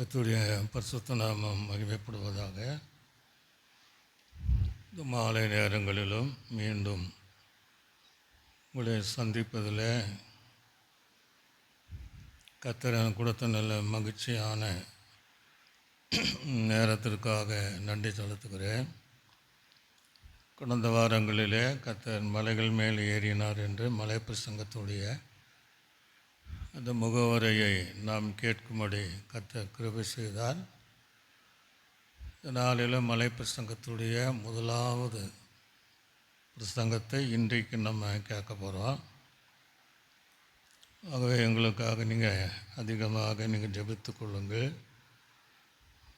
கர்த்தருடைய பரிசுத்த நாமம் மகிமைப்படுவதாக. இந்த மாலை நேரங்களிலும் மீண்டும் உங்களை சந்திப்பதில் கர்த்தர் எனக்கு கொடுத்த நல்ல மகிழ்ச்சியான நேரத்திற்காக நன்றி செலுத்துகிறேன். கடந்த வாரங்களிலே கர்த்தர் மலைகள் மேல் ஏறினார் என்று மலை பிரசங்கத்துடைய அந்த முகவரையை நாம் கேட்கும்படி கர்த்தர் கிருபை செய்தார். நாளில் மலை பிரசங்கத்துடைய முதலாவது பிரசங்கத்தை இன்றைக்கு நம்ம கேட்க போகிறோம். ஆகவே எங்களுக்காக நீங்கள் அதிகமாக நீங்கள் ஜெபித்து கொள்ளுங்கள்.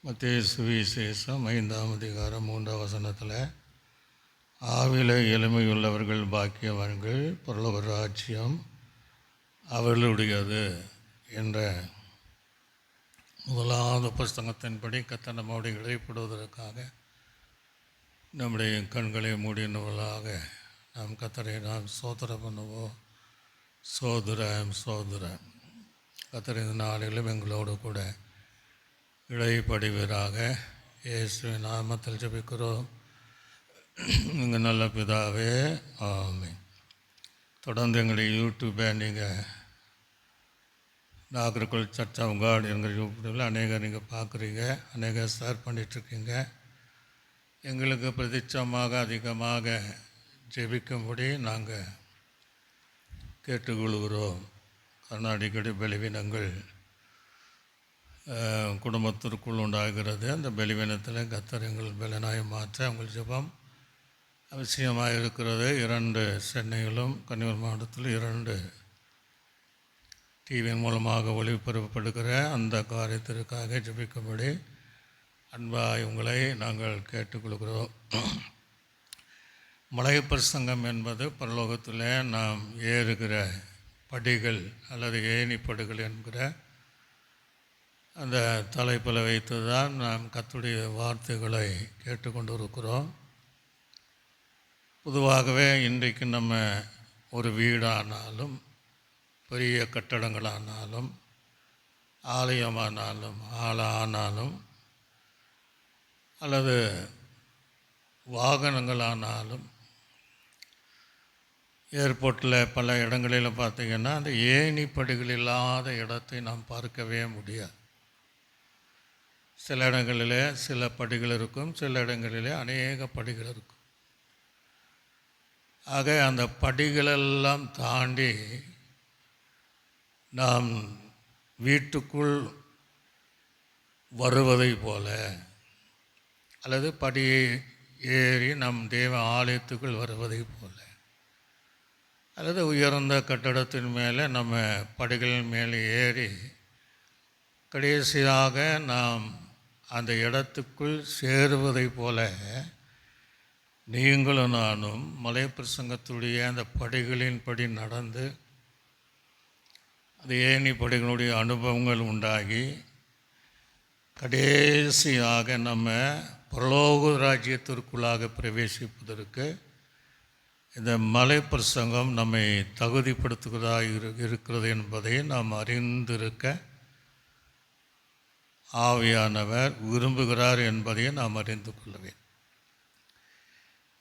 மத்தேயு சுவிசேஷம் 5ஆம் அதிகாரம் 3ஆம் வசனத்தில், ஆவில எளிமையுள்ளவர்கள் பாக்கியவான்கள், பரலோக ராஜ்யம் அவர்களுடையது என்ற முதலாவது புஸ்தகத்தின்படி கர்த்தர் நம்மோடு இடைப்படுவதற்காக நம்முடைய கண்களை மூடினவர்களாக நாம் கர்த்தரை நாம் சோதரம் பண்ணுவோம். சோதரம் கர்த்தர் இந்த நாளிலும் எங்களோடு கூட இடைப்படுவீராக. இயேசுவின் நாமத்தில் ஜெபிக்கிறோம் எங்கள் நல்ல பிதாவே, ஆமென். தொடர்ந்து எங்களுடைய யூடியூப்பை நீங்கள் நாகர்கோவில் சர்ச் ஆஃப் காட் எங்கள் யூடியூப்பில் அநேகர் நீங்கள் பார்க்குறீங்க, அநேகர் ஷேர் பண்ணிகிட்ருக்கீங்க. எங்களுக்கு பிரதிச்சமாக அதிகமாக ஜெபிக்கும்படி நாங்கள் கேட்டுக்கொள்கிறோம். அடிக்கடி பலவீனங்கள் குடும்பத்திற்குள் உண்டாகிறது. அந்த பலவீனத்தில் கர்த்தர் எங்கள் பலனாய் மாற்ற உங்கள் ஜெபம் அவசியமாக இருக்கிறது. 2 சென்னையிலும் கன்னியாகுமரி மாவட்டத்தில் 2 டிவியின் மூலமாக ஒளிபரப்பப்படுகிற அந்த காரியத்திற்காக ஜெபிக்கும்படி அன்பாய் உங்களை நாங்கள் கேட்டுக்கொள்கிறோம். மலை பிரசங்கம் என்பது பரலோகத்தில் நாம் ஏறுகிற படிகள் அல்லது ஏணிப்படுகள் என்கிற அந்த தலைப்பில் வைத்து தான் நாம் கர்த்தருடைய வார்த்தைகளை கேட்டுக்கொண்டு இருக்கிறோம். பொதுவாகவே இன்றைக்கு நம்ம ஒரு வீடானாலும், பெரிய கட்டடங்களானாலும், ஆலயமானாலும், ஆளானாலும், அல்லது வாகனங்களானாலும், ஏர்போர்ட்டில் பல இடங்களில் பார்த்திங்கன்னா அந்த ஏணிப்படிகள் இல்லாத இடத்தை நாம் பார்க்கவே முடியாது. சில இடங்களில் சில படிகள் இருக்கும், சில இடங்களில் அநேக படிகள் இருக்கும். ஆக அந்த படிகளெல்லாம் தாண்டி நாம் வீட்டுக்குள் வருவதை போல, அல்லது படியை ஏறி நம் தேவ ஆலயத்துக்குள் வருவதை போல, அல்லது உயர்ந்த கட்டடத்தின் மேலே நம்ம படிகளின் மேலே ஏறி கடைசியாக நாம் அந்த இடத்துக்குள் சேருவதை போல நீங்களும் நானும் மலை பிரசங்கத்துடைய அந்த படிகளின்படி நடந்து அது ஏணி படிகளுடைய அனுபவங்கள் உண்டாகி கடைசியாக நம்ம பரலோக ராஜ்யத்திற்குள்ளாக பிரவேசிப்பதற்கு இந்த மலை பிரசங்கம் நம்மை தகுதிப்படுத்துவதாக இருக்கிறது என்பதை நாம் அறிந்திருக்க ஆவியானவர் விரும்புகிறார் என்பதை நாம் அறிந்து கொள்ளவேன்.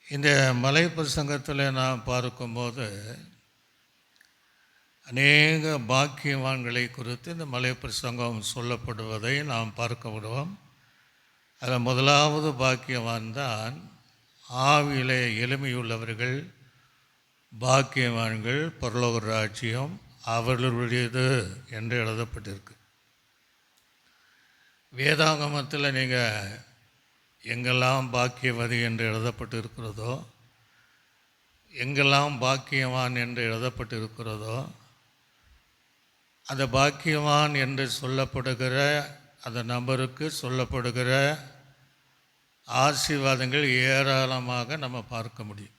இந்த மலை பிரசங்கத்தில் நாம் பார்க்கும்போது அநேக பாக்கியவான்களை குறித்து இந்த மலை பிரசங்கம் சொல்லப்படுவதை நாம் பார்க்க விடுவோம். அதில் முதலாவது பாக்கியவான் தான் ஆவியிலே எளிமையுள்ளவர்கள் பாக்கியவான்கள், பரலோக ராஜ்யம் அவர்களுடையது என்று எழுதப்பட்டிருக்கு. வேதாகமத்தில் நீங்கள் எங்கெல்லாம் பாக்கியவதி என்று எழுதப்பட்டு இருக்கிறதோ, எங்கெல்லாம் பாக்கியவான் என்று எழுதப்பட்டு இருக்கிறதோ, அந்த பாக்கியவான் என்று சொல்லப்படுகிற அந்த நபருக்கு சொல்லப்படுகிற ஆசீர்வாதங்கள் ஏராளமாக நம்ம பார்க்க முடியும்.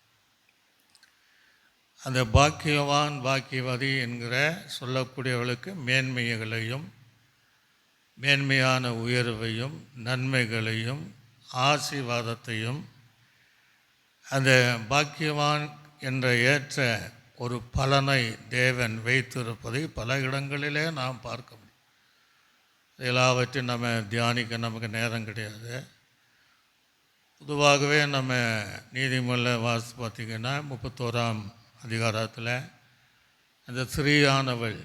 அந்த பாக்கியவான் பாக்கியவதி என்கிற சொல்லக்கூடியவர்களுக்கு மேன்மைகளையும், மேன்மையான உயர்வையும், நன்மைகளையும், ஆசீர்வாதத்தையும் அந்த பாக்கியவான் என்ற ஏற்ற ஒரு பலனை தேவன் வைத்திருப்பதை பல இடங்களிலே நாம் பார்க்க முடியும். எல்லாவற்றையும் நம்ம தியானிக்க நமக்கு நேரம் கிடையாது. பொதுவாகவே நம்ம நீதிமொழியில் வாசித்து பார்த்திங்கன்னா 31ஆம் அதிகாரத்தில் அந்த ஸ்திரீயானவள்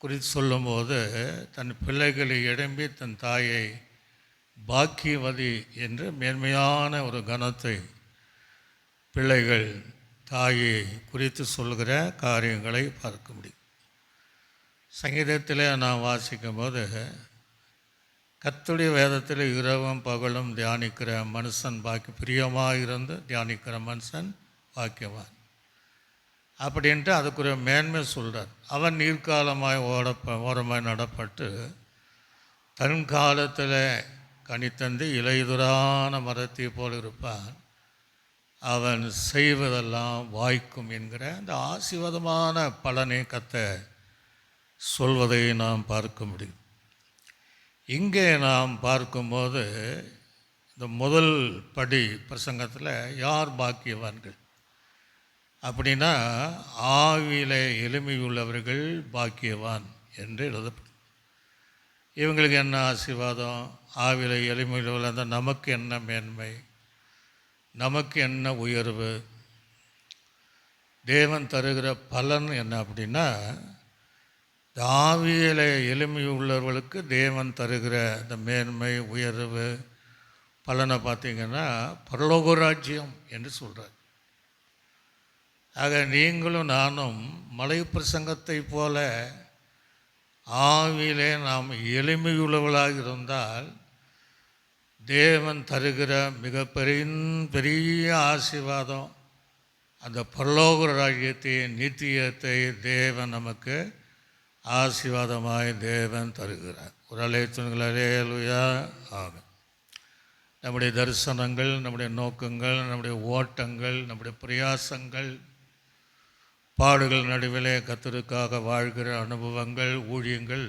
குறித்து சொல்லும்போது தன் பிள்ளைகளை எழும்பி தன் தாயை பாக்கியவதி என்று மேன்மையான ஒரு கணத்தை பிள்ளைகள் தாயை குறித்து சொல்கிற காரியங்களை பார்க்க முடியும். சங்கீதத்தில் நான் வாசிக்கும்போது கர்த்தருடைய வேதத்தில் இரவும் பகலும் தியானிக்கிற மனுஷன் பிரியமாக இருந்து தியானிக்கிற மனுஷன் பாக்கியவான் அப்படின்ட்டு அதுக்குரிய மேன்மை சொல்கிறார். அவன் நீர்க்காலமாய் ஓரமாய் நடப்பட்டு தன் காலத்தில் கனித்தந்து இலையுதிரான மரத்தை போல் இருப்பான், அவன் செய்வதெல்லாம் வாய்க்கும் என்கிற அந்த ஆசீர்வாதமான பலனை கர்த்தர் சொல்வதை நாம் பார்க்க முடியும். இங்கே நாம் பார்க்கும்போது இந்த முதல் படி பிரசங்கத்தில் யார் பாக்கியவான்கள் அப்படின்னா ஆவியில் எளிமையுள்ளவர்கள் பாக்கியவான் என்று எழுதப்படும். இவங்களுக்கு என்ன ஆசீர்வாதம்? ஆவியில் எளிமையுள்ள அந்த நமக்கு என்ன மேன்மை, நமக்கு என்ன உயர்வு, தேவன் தருகிற பலன் என்ன அப்படின்னா ஆவியில் எளிமை உள்ளவர்களுக்கு தேவன் தருகிற இந்த மேன்மை உயர்வு பலனை பார்த்திங்கன்னா பரலோக ராஜ்யம் என்று சொல்கிறார். ஆக நீங்களும் நானும் மலை பிரசங்கத்தை போல ஆவியிலே நாம் எளிமையுள்ளவர்களாக இருந்தால் தேவன் தருகிற பெரிய ஆசீர்வாதம் அந்த பரலோக ராஜ்யத்தை நித்தியத்தை தேவன் நமக்கு ஆசீர்வாதமாய் தேவன் தருகிறார். ஒரு அலைத்துங்களேலுயா ஆகும். நம்முடைய தரிசனங்கள், நம்முடைய நோக்கங்கள், நம்முடைய ஓட்டங்கள், நம்முடைய பிரயாசங்கள், பாடுகள் நடுவிலே கர்த்தருக்காக வாழ்கிற அனுபவங்கள், ஊழியங்கள்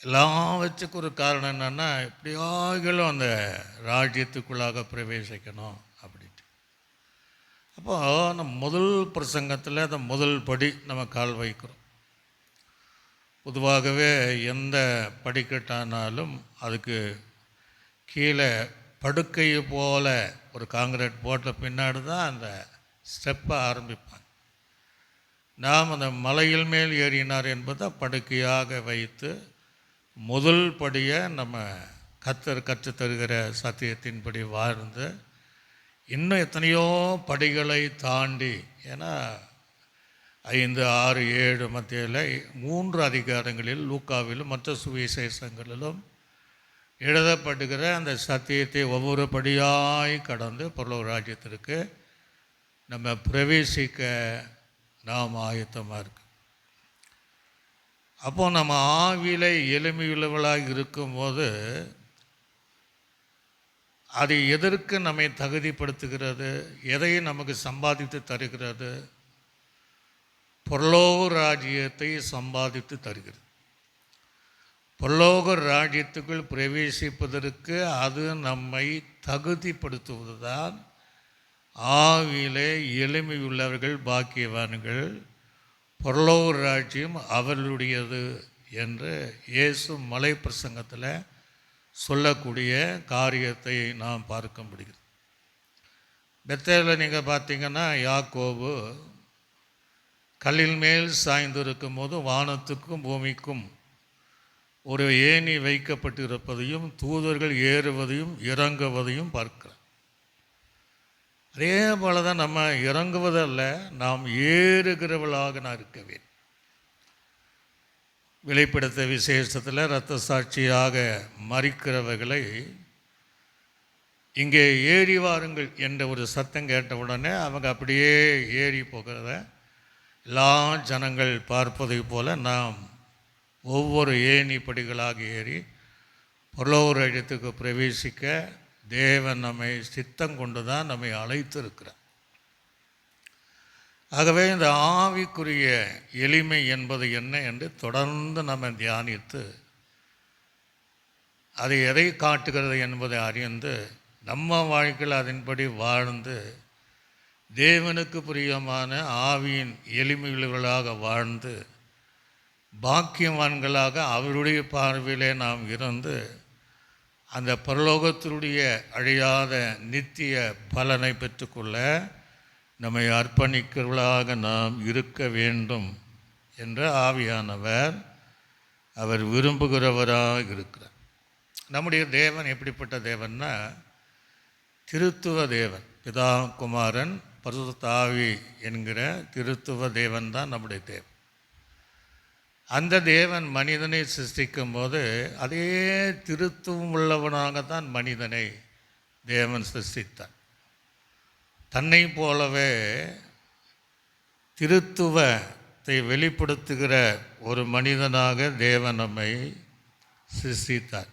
எல்லாவற்றுக்கும் ஒரு காரணம் என்னென்னா எப்படியாகிலும் அந்த ராஜ்யத்துக்குள்ளாக பிரவேசிக்கணும் அப்படின்ட்டு. அப்போது நம்ம முதல் பிரசங்கத்தில் அந்த முதல் படி நம்ம கால் வைக்கிறோம். பொதுவாகவே எந்த படிக்கட்டானாலும் அதுக்கு கீழே படுக்கையை போல் ஒரு காங்கிரீட் போட்ட பின்னாடி தான் அந்த ஸ்டெப்பை ஆரம்பிப்பாங்க. நாம் அந்த மலையில் மேல் ஏறினார் என்பதை படுக்கையாக வைத்து முதல் படியை நம்ம கர்த்தர் கற்றுத்தருகிற சத்தியத்தின்படி வாழ்ந்து இன்னும் எத்தனையோ படிகளை தாண்டி, ஏன்னா 5, 6, 7 மத்தியில் 3 அதிகாரங்களில் லூக்காவிலும் மற்ற சுவிசேஷங்களிலும் எழுதப்படுகிற அந்த சத்தியத்தை ஒவ்வொரு படியாய் கடந்து பரலோக ராஜ்யத்திற்கு நம்ம பிரவேசிக்க நாம் ஆயத்தமாக இருக்கு. அப்போது நம்ம ஆவியில் எளிமையுள்ளவளாக இருக்கும்போது அது எதற்கு நம்மை தகுதிப்படுத்துகிறது, எதை நமக்கு சம்பாதித்து தருகிறது? பரலோக ராஜ்யத்தை சம்பாதித்து தருகிறது. பரலோக ராஜ்யத்துக்குள் பிரவேசிப்பதற்கு அது நம்மை தகுதிப்படுத்துவது தான் ஆவியிலே எளிமையுள்ளவர்கள் பாக்கியவான்கள், பரலோக ராஜ்யம் அவர்களுடையது என்று இயேசு மலை பிரசங்கத்தில் சொல்லக்கூடிய காரியத்தை நாம் பார்க்க முடிகிறது. பெத்தேலில் நீங்கள் பார்த்தீங்கன்னா யாக்கோபு கல்லின் மேல் சாய்ந்திருக்கும் போது வானத்துக்கும் பூமிக்கும் ஒரு ஏணி வைக்கப்பட்டிருப்பதையும் தூதர்கள் ஏறுவதையும் இறங்குவதையும் பார்க்கிறோம். அதே போல தான் நம்ம இறங்குவதல்ல, நாம் ஏறுகிறவளாக நான் இருக்க வேண்டும். வெளிப்படுத்த விசேஷத்தில் இரத்த சாட்சியாக மறிக்கிறவர்களை இங்கே ஏறி வாருங்கள் என்ற ஒரு சத்தம் கேட்ட உடனே அவங்க அப்படியே ஏறி போகிறத எல்லா ஜனங்கள் பார்ப்பதை போல நாம் ஒவ்வொரு ஏணி படிகளாக ஏறி பரலோக ராஜ்யத்துக்கு பிரவேசிக்க தேவன் நம்மை சித்தம் கொண்டு தான் நம்மை அழைத்திருக்கிறார். ஆகவே இந்த ஆவிக்குரிய எளிமை என்பது என்ன என்று தொடர்ந்து நம்ம தியானித்து அது எதை காட்டுகிறது என்பதை அறிந்து நம்ம வாழ்க்கையில் அதன்படி வாழ்ந்து தேவனுக்கு பிரியமான ஆவியின் எளிமையுள்ளவர்களாக வாழ்ந்து பாக்கியவான்களாக அவருடைய பார்வையிலே நாம் இருந்து அந்த பரலோகத்தினுடைய அழியாத நித்திய பலனை பெற்றுக்கொள்ள நம்மை அர்ப்பணிக்கிறவர்களாக நாம் இருக்க வேண்டும் என்ற ஆவியானவர் அவர் விரும்புகிறவராக இருக்கிறார். நம்முடைய தேவன் எப்படிப்பட்ட தேவன்னா திருத்துவ தேவன். பிதா, குமாரன், பரிசுத்த ஆவி என்கிற திருத்துவ தேவன் தான் நம்முடைய தேவன். அந்த தேவன் மனிதனை சிருஷ்டிக்கும் போது அதே திருத்துவம் உள்ளவனாகத்தான் மனிதனை தேவன் சிருஷ்டித்தார். தன்னை போலவே திருத்துவத்தை வெளிப்படுத்துகிற ஒரு மனிதனாக தேவன் நம்மை சிருஷ்டித்தார்.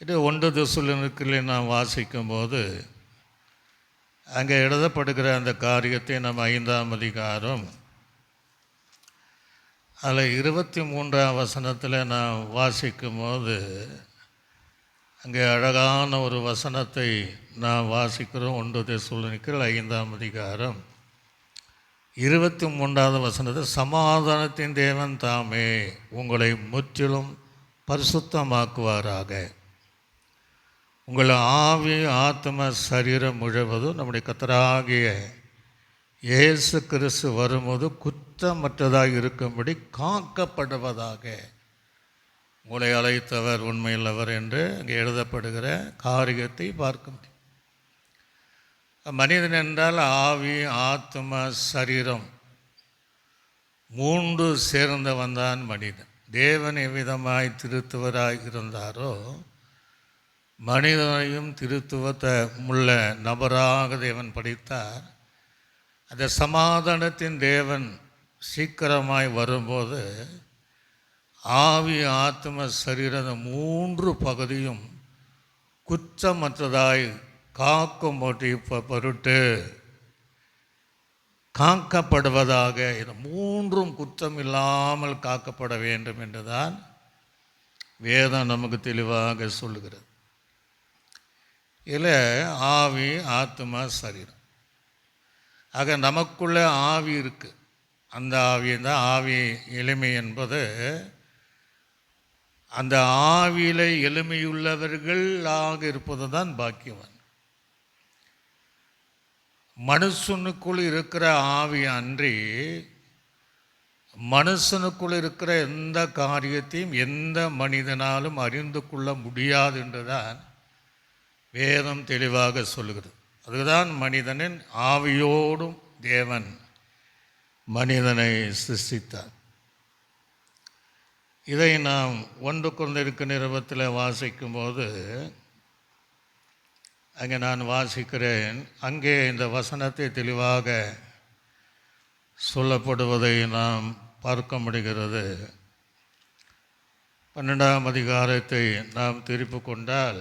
இது 1 தெசலோனிக்கேயரிலே நாம் வாசிக்கும்போது அங்கே எழுதப்படுகிற அந்த காரியத்தை நம்ம 5ஆம் அதிகாரம் அதில் 23ஆம் வசனத்தில் நாம் வாசிக்கும்போது அங்கே அழகான ஒரு வசனத்தை நாம் வாசிக்கிறோம். 1 தெசலோனிக்கேயர் 5ஆம் அதிகாரம் 23வது வசனத்தில், சமாதானத்தின் தேவன் தாமே உங்களை முற்றிலும் பரிசுத்தமாக்குவாராக. உங்கள் ஆவி, ஆத்ம, சரீரம் முழுவதும் நம்முடைய கர்த்தராகிய இயேசு கிறிஸ்து வரும்போது குற்றமற்றதாக இருக்கும்படி காக்கப்படுவதாக. உங்களை அழைத்தவர் உண்மையுள்ளவர் என்று அங்கே எழுதப்படுகிற காரியத்தை பார்க்க முடியும். மனிதன் என்றால் ஆவி, ஆத்ம, சரீரம் 3 சேர்ந்தவன் தான் மனிதன். தேவன் எவ்விதமாய் திருத்துவராய் இருந்தாரோ மனிதனையும் திருத்துவத்தை உள்ள நபராக தேவன் படைத்தார். அந்த சமாதானத்தின் தேவன் சீக்கிரமாய் வரும்போது ஆவி, ஆத்ம, சரீரம் 3 பகுதியும் குற்றமற்றதாய் காக்கும் பொருட்டு காக்கப்படுவதாக. இது 3ம் குற்றம் இல்லாமல் காக்கப்பட வேண்டும் என்றுதான் வேதம் நமக்கு தெளிவாக சொல்லுகிறது. இதில் ஆவி, ஆத்மா, சரீரம். ஆக நமக்குள்ள ஆவி இருக்குது. அந்த ஆவிதான் ஆவி எளிமை என்பது அந்த ஆவியில் எளிமையுள்ளவர்களாக இருப்பது தான் பாக்கியவான். மனுஷனுக்குள் இருக்கிற ஆவி அன்றி மனுஷனுக்குள் இருக்கிற எந்த காரியத்தையும் எந்த மனிதனாலும் அறிந்து கொள்ள முடியாது என்றுதான் வேதம் தெளிவாக சொல்லுகிறது. அதுதான் மனிதனின் ஆவியோடும் தேவன் மனிதனை சிருஷ்டித்தார். இதை நாம் 1 கொரிந்தியர் நிருபத்தில் வாசிக்கும்போது அங்கே நான் வாசிக்கிறேன். அங்கே இந்த வசனத்தை தெளிவாக சொல்லப்படுவதை நாம் பார்க்க முடிகிறது. 12ஆம் அதிகாரத்தை நாம் திருப்பி கொண்டால்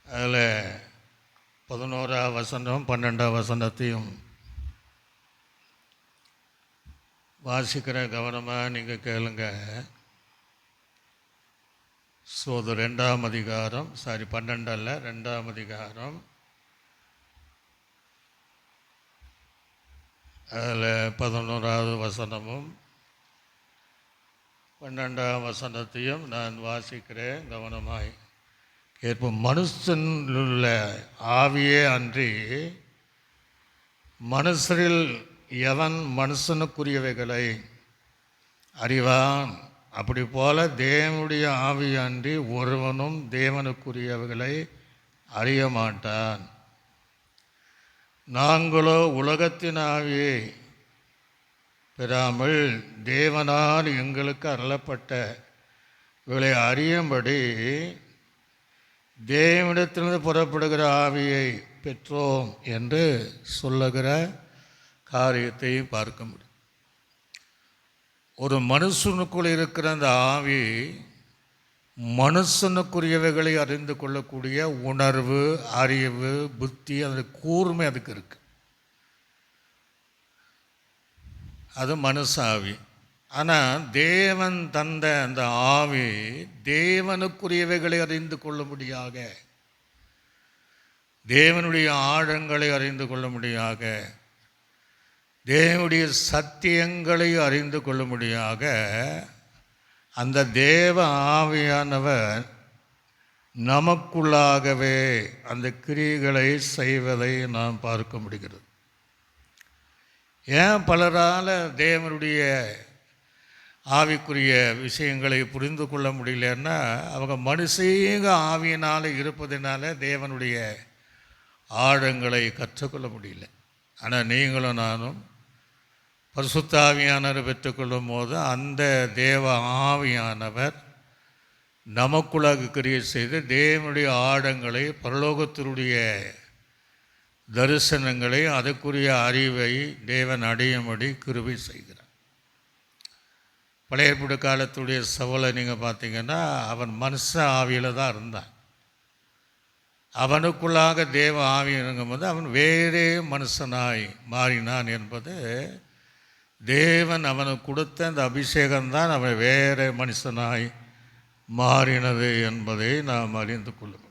அதில் 11ஆம் வசனம் 12ஆம் வசனத்தையும் வாசிக்கிற கவனமாக நீங்கள் கேளுங்க. அது 2ஆம் அதிகாரம் 12 அல்ல 2ஆம் அதிகாரம் அதில் 11ஆவது வசனமும் 12ஆம் வசனத்தையும் நான் வாசிக்கிறேன், கவனமாய் கேட்போம். மனுஷனுள்ள ஆவியே அன்றி மனுஷரில் எவன் மனுஷனுக்குரியவைகளை அறிவான்? அப்படி போல தேவனுடைய ஆவி அன்றி ஒருவனும் தேவனுக்குரியவைகளை அறிய மாட்டான். நாங்களோ உலகத்தின் ஆவியை பெறாமல் தேவனால் எங்களுக்கு அருளப்பட்ட இவளை அறியும்படி தேவனிடத்திலிருந்து புறப்படுகிற ஆவியை பெற்றோம் என்று சொல்லுகிற காரியத்தை பார்க்க முடியும். ஒரு மனுஷனுக்குள் இருக்கிற அந்த ஆவி மனுஷனுக்குரியவைகளை அறிந்து கொள்ளக்கூடிய உணர்வு, அறிவு, புத்தி, அந்த கூர்மை அதுக்கு இருக்கு. அது மனுஷ ஆவி. ஆனால் தேவன் தந்த அந்த ஆவி தேவனுக்குரியவைகளை அறிந்து கொள்ளும்படியாக, தேவனுடைய ஆழங்களை அறிந்து கொள்ளும்படியாக, தேவனுடைய சத்தியங்களை அறிந்து கொள்ளும்படியாக அந்த தேவ ஆவியானவர் நமக்குள்ளாகவே அந்த கிரியைகளை செய்வதை நாம் பார்க்க முடிகிறது. ஏன் பலரால் தேவனுடைய ஆவிக்குரிய விஷயங்களை புரிந்து கொள்ள முடியலன்னா, அவங்க மனுஷீக ஆவியினால் இருப்பதினால தேவனுடைய ஆழங்களை கற்றுக்கொள்ள முடியல. ஆனால் நீங்களும் நானும் பரிசுத்த ஆவியானவர் பெற்றுக்கொள்ளும் போது அந்த தேவ ஆவியானவர் நமக்குள்ளாக கிரியை செய்து தேவனுடைய ஆழங்களை, பரலோகத்தினுடைய தரிசனங்களை, அதற்குரிய அறிவை தேவன் அடையும்படி கிருபை செய்கிறார். பழைய ஏற்பாடு காலத்துடைய சவுலை நீங்கள் பார்த்தீங்கன்னா, அவன் மனுஷ ஆவியில் தான் இருந்தான். அவனுக்குள்ளாக தேவ ஆவி இறங்கும்போது அவன் வேறே மனுஷனாய் மாறினான் என்பது தேவன் அவனுக்கு கொடுத்த அந்த அபிஷேகம்தான் அவன் வேறே மனுஷனாய் மாறினது என்பதை நாம் அறிந்து கொள்ளும்.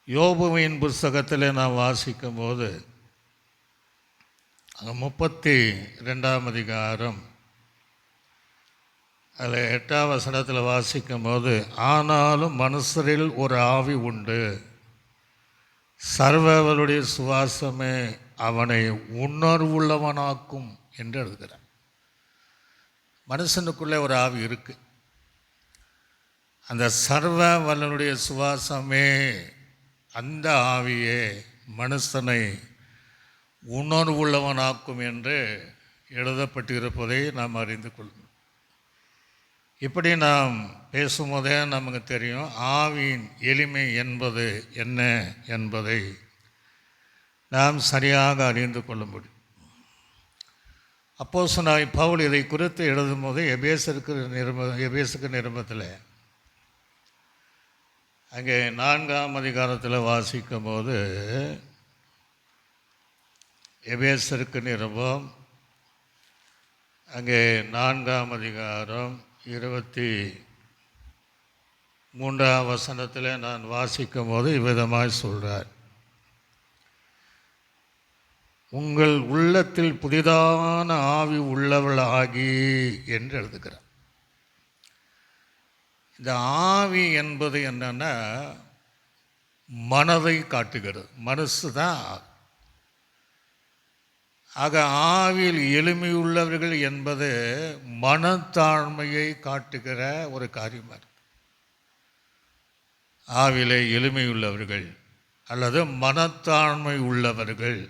யோபுவின் புஸ்தகத்தில் நாம் வாசிக்கும் போது 32ஆம் அதிகாரம் அதில் 8ஆம் வசனத்தில் வாசிக்கும் போது, ஆனாலும் மனுஷரில் ஒரு ஆவி உண்டு, சர்வருடைய சுவாசமே அவனை உணர்வுள்ளவனாக்கும் என்று எழுதுகிறார். மனுஷனுக்குள்ளே ஒரு ஆவி இருக்கு. அந்த சர்வ வல்லனுடைய சுவாசமே, அந்த ஆவியே மனுஷனை உணர்வுள்ளவனாக்கும் என்று எழுதப்பட்டிருப்பதை நாம் அறிந்து கொள்ளும். இப்படி நாம் பேசும்போதே நமக்கு தெரியும் ஆவியின் எளிமை என்பது என்ன என்பதை நாம் சரியாக அறிந்து கொள்ள முடியும். அப்போஸ்தலனாகிய பவுல் இதை குறித்து எழுதும்போது எபேசுக்கு நிருபத்தில் அங்கே 4ஆம் அதிகாரத்தில் வாசிக்கும் போது, எபேசருக்கு நிருபம் அங்கே 4ஆம் அதிகாரம் 23ஆம் வசனத்தில் நான் வாசிக்கும் போது இவ்விதமாய் சொல்கிறார், உங்கள் உள்ளத்தில் புதிதான ஆவி உள்ளவளாகி என்று எழுதுகிறார். இந்த ஆவி என்பது என்னன்னா மனதை காட்டுகிறது. மனசு தான். ஆக ஆவியில் எளிமையுள்ளவர்கள் என்பது மனத்தாழ்மையை காட்டுகிற ஒரு காரியமாக இருக்கு. ஆவிலே எளிமையுள்ளவர்கள் அல்லது மனத்தாழ்மை உள்ளவர்கள்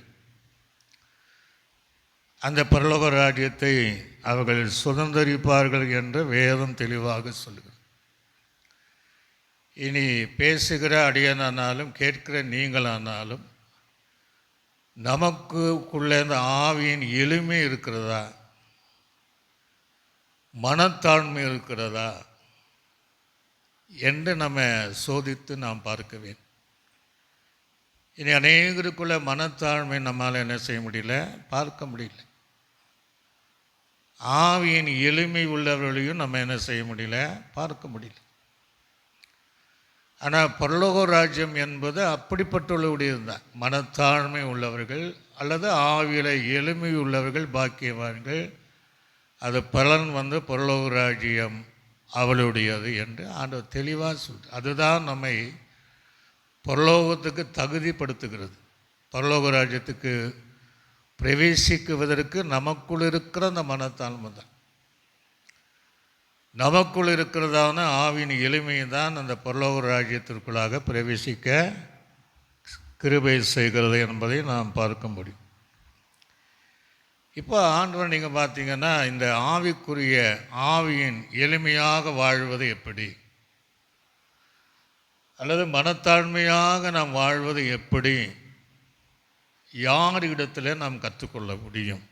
அந்த பரலோக ராஜ்யத்தை அவர்கள் சுதந்தரிப்பார்கள் என்று வேதம் தெளிவாக சொல்லுகிறது. இனி பேசுகிற அடியனானாலும் கேட்கிற நீங்களானாலும் நமக்குள்ளே இந்த ஆவியின் எளிமை இருக்கிறதா, மனத்தாழ்மை இருக்கிறதா என்று நம்ம சோதித்து நாம் பார்க்க வேண்டும். இனி அநேகருக்குள்ள மனத்தாழ்மை நம்மால் என்ன செய்ய முடியல, பார்க்க முடியல. ஆவியின் எளிமை உள்ளவர்களையும் நம்ம என்ன செய்ய முடியல, பார்க்க முடியல. ஆனால் பரலோக ராஜ்யம் என்பது அப்படிப்பட்டுள்ளவருடையது தான். மனத்தாழ்மை உள்ளவர்கள் அல்லது ஆவியில் எளிமை உள்ளவர்கள் பாக்கியவான்கள். அது பலன் பரலோக ராஜ்யம் அவளுடையது என்று ஆண்டவர் தெளிவாக சொல்கிறார். அதுதான் நம்மை பரலோகத்துக்கு தகுதிப்படுத்துகிறது. பரலோக ராஜ்யத்துக்கு பிரவேசிக்குவதற்கு நமக்குள் இருக்கிற அந்த மனத்தாழ்மை தான், நமக்குள் இருக்கிறதான ஆவியின் எளிமை தான் அந்த பரலோக ராஜ்யத்திற்குள்ளாக பிரவேசிக்க கிருபை செய்கிறது என்பதை நாம் பார்க்க முடியும். இப்போ ஆண்டவர் நீங்கள் பார்த்தீங்கன்னா இந்த ஆவியின் எளிமையாக வாழ்வது எப்படி, அல்லது மனத்தாழ்மையாக நாம் வாழ்வது எப்படி, யார் இடத்துல நாம் கற்றுக்கொள்ள முடியும்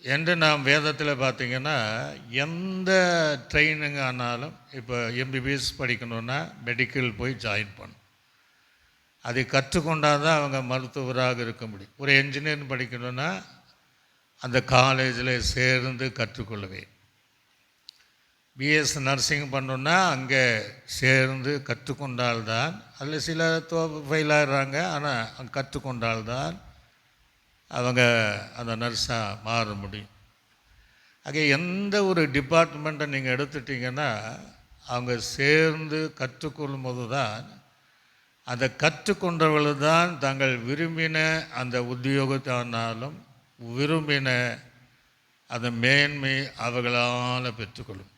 என்று நாம் வேதத்தில் பார்த்திங்கன்னா, எந்த ட்ரைனிங் ஆனாலும் இப்போ எம்பிபிஎஸ் படிக்கணுன்னா மெடிக்கல் போய் ஜாயின் பண்ணணும். அதை கற்றுக்கொண்டால் தான் அவங்க மருத்துவராக இருக்க முடியும். ஒரு என்ஜினியரிங் படிக்கணுன்னா அந்த காலேஜில் சேர்ந்து கற்றுக்கொள்ளவே. பிஎஸ் நர்சிங் பண்ணணுன்னா அங்கே சேர்ந்து கற்றுக்கொண்டால்தான், அதில் சில ஃபெயில் ஆகிறாங்க, ஆனால் அங்கே கற்றுக்கொண்டால்தான் அவங்க அந்த நர்ஸாக மாற முடியும். ஆக எந்த ஒரு டிபார்ட்மெண்ட்டை நீங்கள் எடுத்துட்டிங்கன்னா அவங்க சேர்ந்து கற்றுக்கொள்ளும் போது தான் அதை கற்றுக்கொண்டவர்கள் தான் தங்கள் விரும்பின அந்த உத்தியோகத்தானாலும் விரும்பின அந்த மேன்மை அவர்களால் பெற்றுக்கொள்ளும்.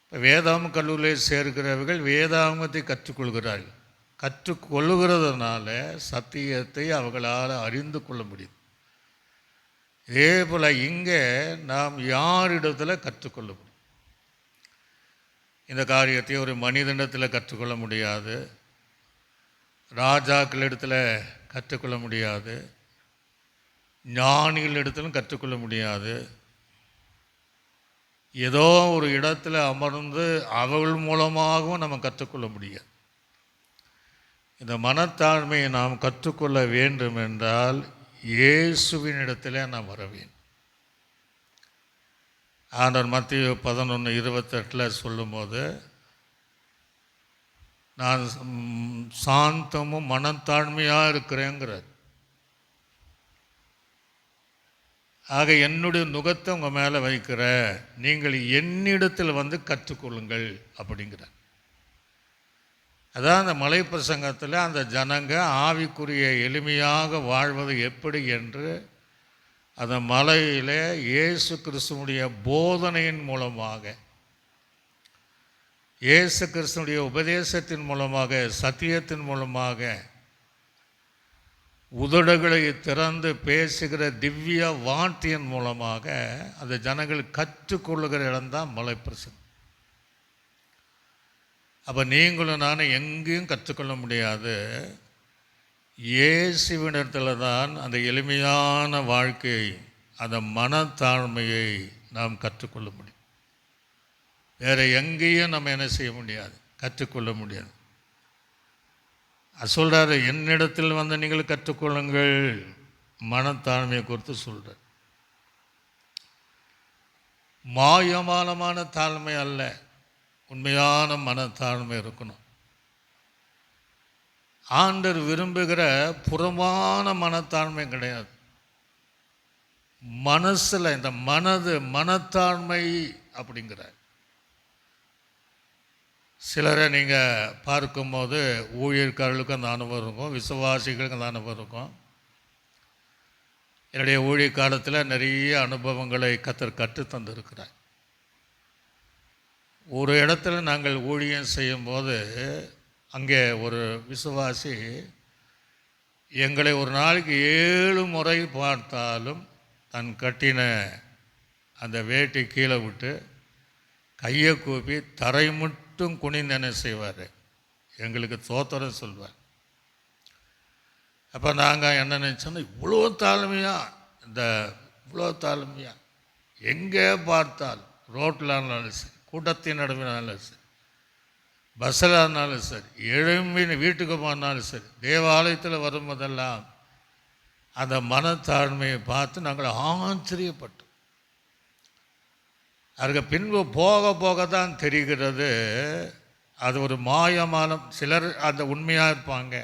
இப்போ வேதாம கல்லூரியில் சேர்க்கிறவர்கள் வேதாமத்தை கற்றுக்கொள்கிறார்கள். கற்றுக்கொள்ளுகிறதுனால சத்தியத்தை அவர்களால் அறிந்து கொள்ள முடியும். இதே போல் இங்கே நாம் யாரிடத்தில் கற்றுக்கொள்ள முடியும்? இந்த காரியத்தை ஒரு மனிதனிடத்தில் கற்றுக்கொள்ள முடியாது, ராஜாக்களிடத்தில் கற்றுக்கொள்ள முடியாது, ஞானிகளிடத்திலும் கற்றுக்கொள்ள முடியாது. ஏதோ ஒரு இடத்துல அமர்ந்து அவர்கள் மூலமாகவும் நம்ம கற்றுக்கொள்ள முடியாது. இந்த மனத்தாழ்மையை நாம் கற்றுக்கொள்ள வேண்டும் என்றால் இயேசுவின் இடத்துல நாம் வர வேண்டும். ஆண்டவர் மத்தேயு 11:28 சொல்லும்போது, நான் சாந்தமும் மனத்தாழ்மையாக இருக்கிறேங்கிறார். ஆக என்னுடைய நுகத்தை உங்கள் மேலே வைக்கிற, நீங்கள் என்னிடத்தில் வந்து கற்றுக்கொள்ளுங்கள் அப்படிங்கிறார். அதான் அந்த மலை பிரசங்கத்தில் அந்த ஜனங்க ஆவிக்குரிய எளிமையாக வாழ்வது எப்படி என்று அந்த மலையில் இயேசு கிறிஸ்துவனுடைய போதனையின் மூலமாக, இயேசு கிறிஸ்துவனுடைய உபதேசத்தின் மூலமாக, சத்தியத்தின் மூலமாக, உதடுகளை திறந்து பேசுகிற திவ்ய வார்த்தையின் மூலமாக அந்த ஜனங்கள் கற்றுக்கொள்ளுகிற இடம்தான் மலை பிரசங்கம். அப்போ நீங்களும் நானும் எங்கேயும் கற்றுக்கொள்ள முடியாது. இயேசுவினிடத்தில் தான் அந்த எளிமையான வாழ்க்கையை, அந்த மனத்தாழ்மையை நாம் கற்றுக்கொள்ள முடியும். வேறு எங்கேயும் நம்ம என்ன செய்ய முடியாது, கற்றுக்கொள்ள முடியாது. சொல்கிறாரு, என்னிடத்தில் வந்து நீங்கள் கற்றுக்கொள்ளுங்கள், மனத்தாழ்மையை குறித்து சொல்கிறார். மாயமானமான தாழ்மை அல்ல, உண்மையான மனத்தாழ்மை இருக்கணும். ஆண்டவர் விரும்புகிற புறமான மனத்தாழ்மை கிடையாது. மனசில் இந்த மனத்தாழ்மை அப்படிங்கிறார். சிலரை நீங்கள் பார்க்கும்போது ஊழியர்காரர்களுக்கும் அந்த அனுபவம் இருக்கும், விசுவாசிகளுக்கும் அந்த அனுபவம் இருக்கும். என்னுடைய ஊழிய காலத்தில் நிறைய அனுபவங்களை கர்த்தர் கற்று தந்திருக்கிறார். ஒரு இடத்துல நாங்கள் ஊழியம் செய்யும்போது அங்கே ஒரு விசுவாசி எங்களை ஒரு நாளைக்கு 7 முறை பார்த்தாலும் தன் கட்டின அந்த வேட்டி கீழே விட்டு கையை கூப்பி தரை மட்டும் குனிந்து என்ன செய்வார், எங்களுக்கு தோத்திரம் சொல்வார். அப்போ நாங்கள் என்ன நினச்சோன்னா, இவ்வளோ தாழ்மையாக எங்கே பார்த்தாலும், ரோட்டில் இருந்தாலும் சரி, கூட்டத்தின் நடுவினாலும் சரி, பஸ்ஸில் இருந்தாலும் சரி, எழும்பின்னு வீட்டுக்கு போனாலும் சரி, தேவாலயத்தில் வரும்போதெல்லாம் அந்த மனத்தாழ்மையை பார்த்து நாங்கள் ஆச்சரியப்பட்டோம். அதுக்கு பின்பு போக போக தான் தெரிகிறது அது ஒரு மாயமான, சிலர் அந்த உண்மையாக இருப்பாங்க.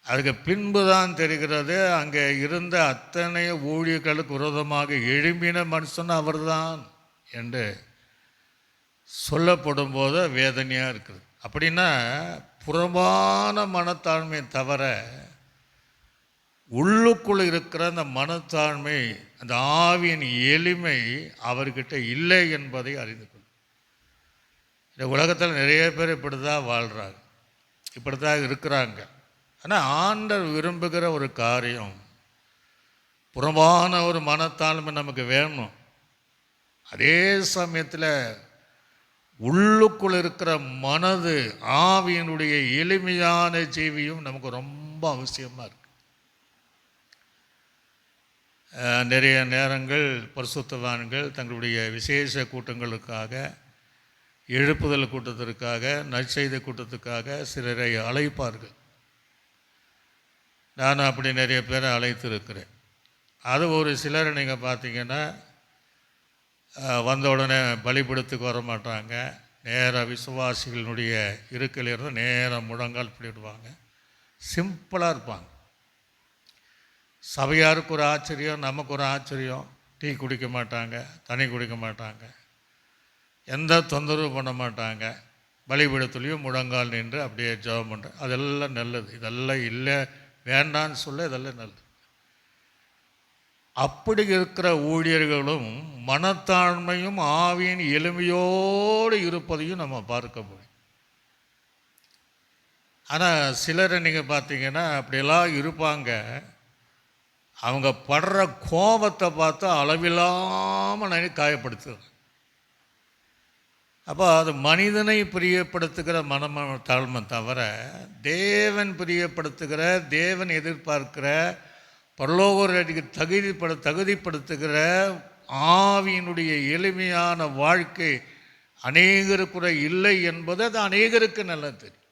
அதுக்கு பின்பு தான் தெரிகிறது அங்கே இருந்த அத்தனை ஊழியர்களுக்கு விரோதமாக எழும்பின மனுஷன் அவர்தான் என்று சொல்லப்படும் போது வேதனையாக இருக்குது. அப்படின்னா புறமான மனத்தாழ்மை தவிர உள்ளுக்குள் இருக்கிற அந்த மனத்தாழ்மை, அந்த ஆவியின் எளிமை அவர்கிட்ட இல்லை என்பதை அறிந்து கொள்ளும். இந்த உலகத்தில் நிறைய பேர் இப்படி தான் வாழ்கிறாங்க, இப்படி தான் இருக்கிறாங்க. ஆனால் ஆண்டவர் விரும்புகிற ஒரு காரியம், புறமான ஒரு மனத்தாழ்மை நமக்கு வேணும். அதே சமயத்தில் உள்ளுக்குள் இருக்கிற மனது, ஆவியினுடைய எளிமையான ஜீவியும் நமக்கு ரொம்ப அவசியமாக இருக்குது. நிறைய நேரங்கள் பரிசுத்தவான்கள் தங்களுடைய விசேஷ கூட்டங்களுக்காக, எழுப்புதல் கூட்டத்திற்காக, நற்செய்தி கூட்டத்துக்காக சிலரை அழைப்பார்கள். நான் அப்படி நிறைய பேரை அழைத்திருக்கிறேன். அது ஒரு சிலரை நீங்கள் பார்த்தீங்கன்னா வந்த உடனே பலிபீடத்துக்கு வர மாட்டாங்க, நேராக விசுவாசிகளினுடைய இருக்கையிலிருந்து நேராக முழங்கால் பிடிடுவாங்க, சிம்பிளாக இருப்பாங்க. சபையாருக்கு ஒரு ஆச்சரியம், நமக்கு ஒரு ஆச்சரியம். டீ குடிக்க மாட்டாங்க, தண்ணி குடிக்க மாட்டாங்க, எந்த தொந்தரவு பண்ண மாட்டாங்க. பலிபீடத்துலேயும் முழங்கால் நின்று அப்படியே ஜெபம் பண்ணுறேன். அதெல்லாம் நல்லது. இதெல்லாம் இல்லை வேண்டான்னு சொல்ல, இதெல்லாம் நல்லது. அப்படி இருக்கிற ஊழியர்களும் மனத்தாழ்மையும் ஆவியின் எளிமையோடு இருப்பதையும் நம்ம பார்க்க முடியும். ஆனால் சிலரை நீங்கள் பார்த்தீங்கன்னா அப்படியெல்லாம் இருப்பாங்க. அவங்க படுற கோபத்தை பார்த்தா அளவில்லாமல் காயப்படுத்துது. அப்போ அது மனிதனை பிரியப்படுத்துகிற தாழ்மை தவிர தேவன் பிரியப்படுத்துகிற, தேவன் எதிர்பார்க்கிற, பரலோகருக்கு தகுதிப்படுத்துகிற ஆவியினுடைய எளிமையான வாழ்க்கை அநேகருக்கு இல்லை என்பது அது அநேகருக்கு நல்லா தெரியும்.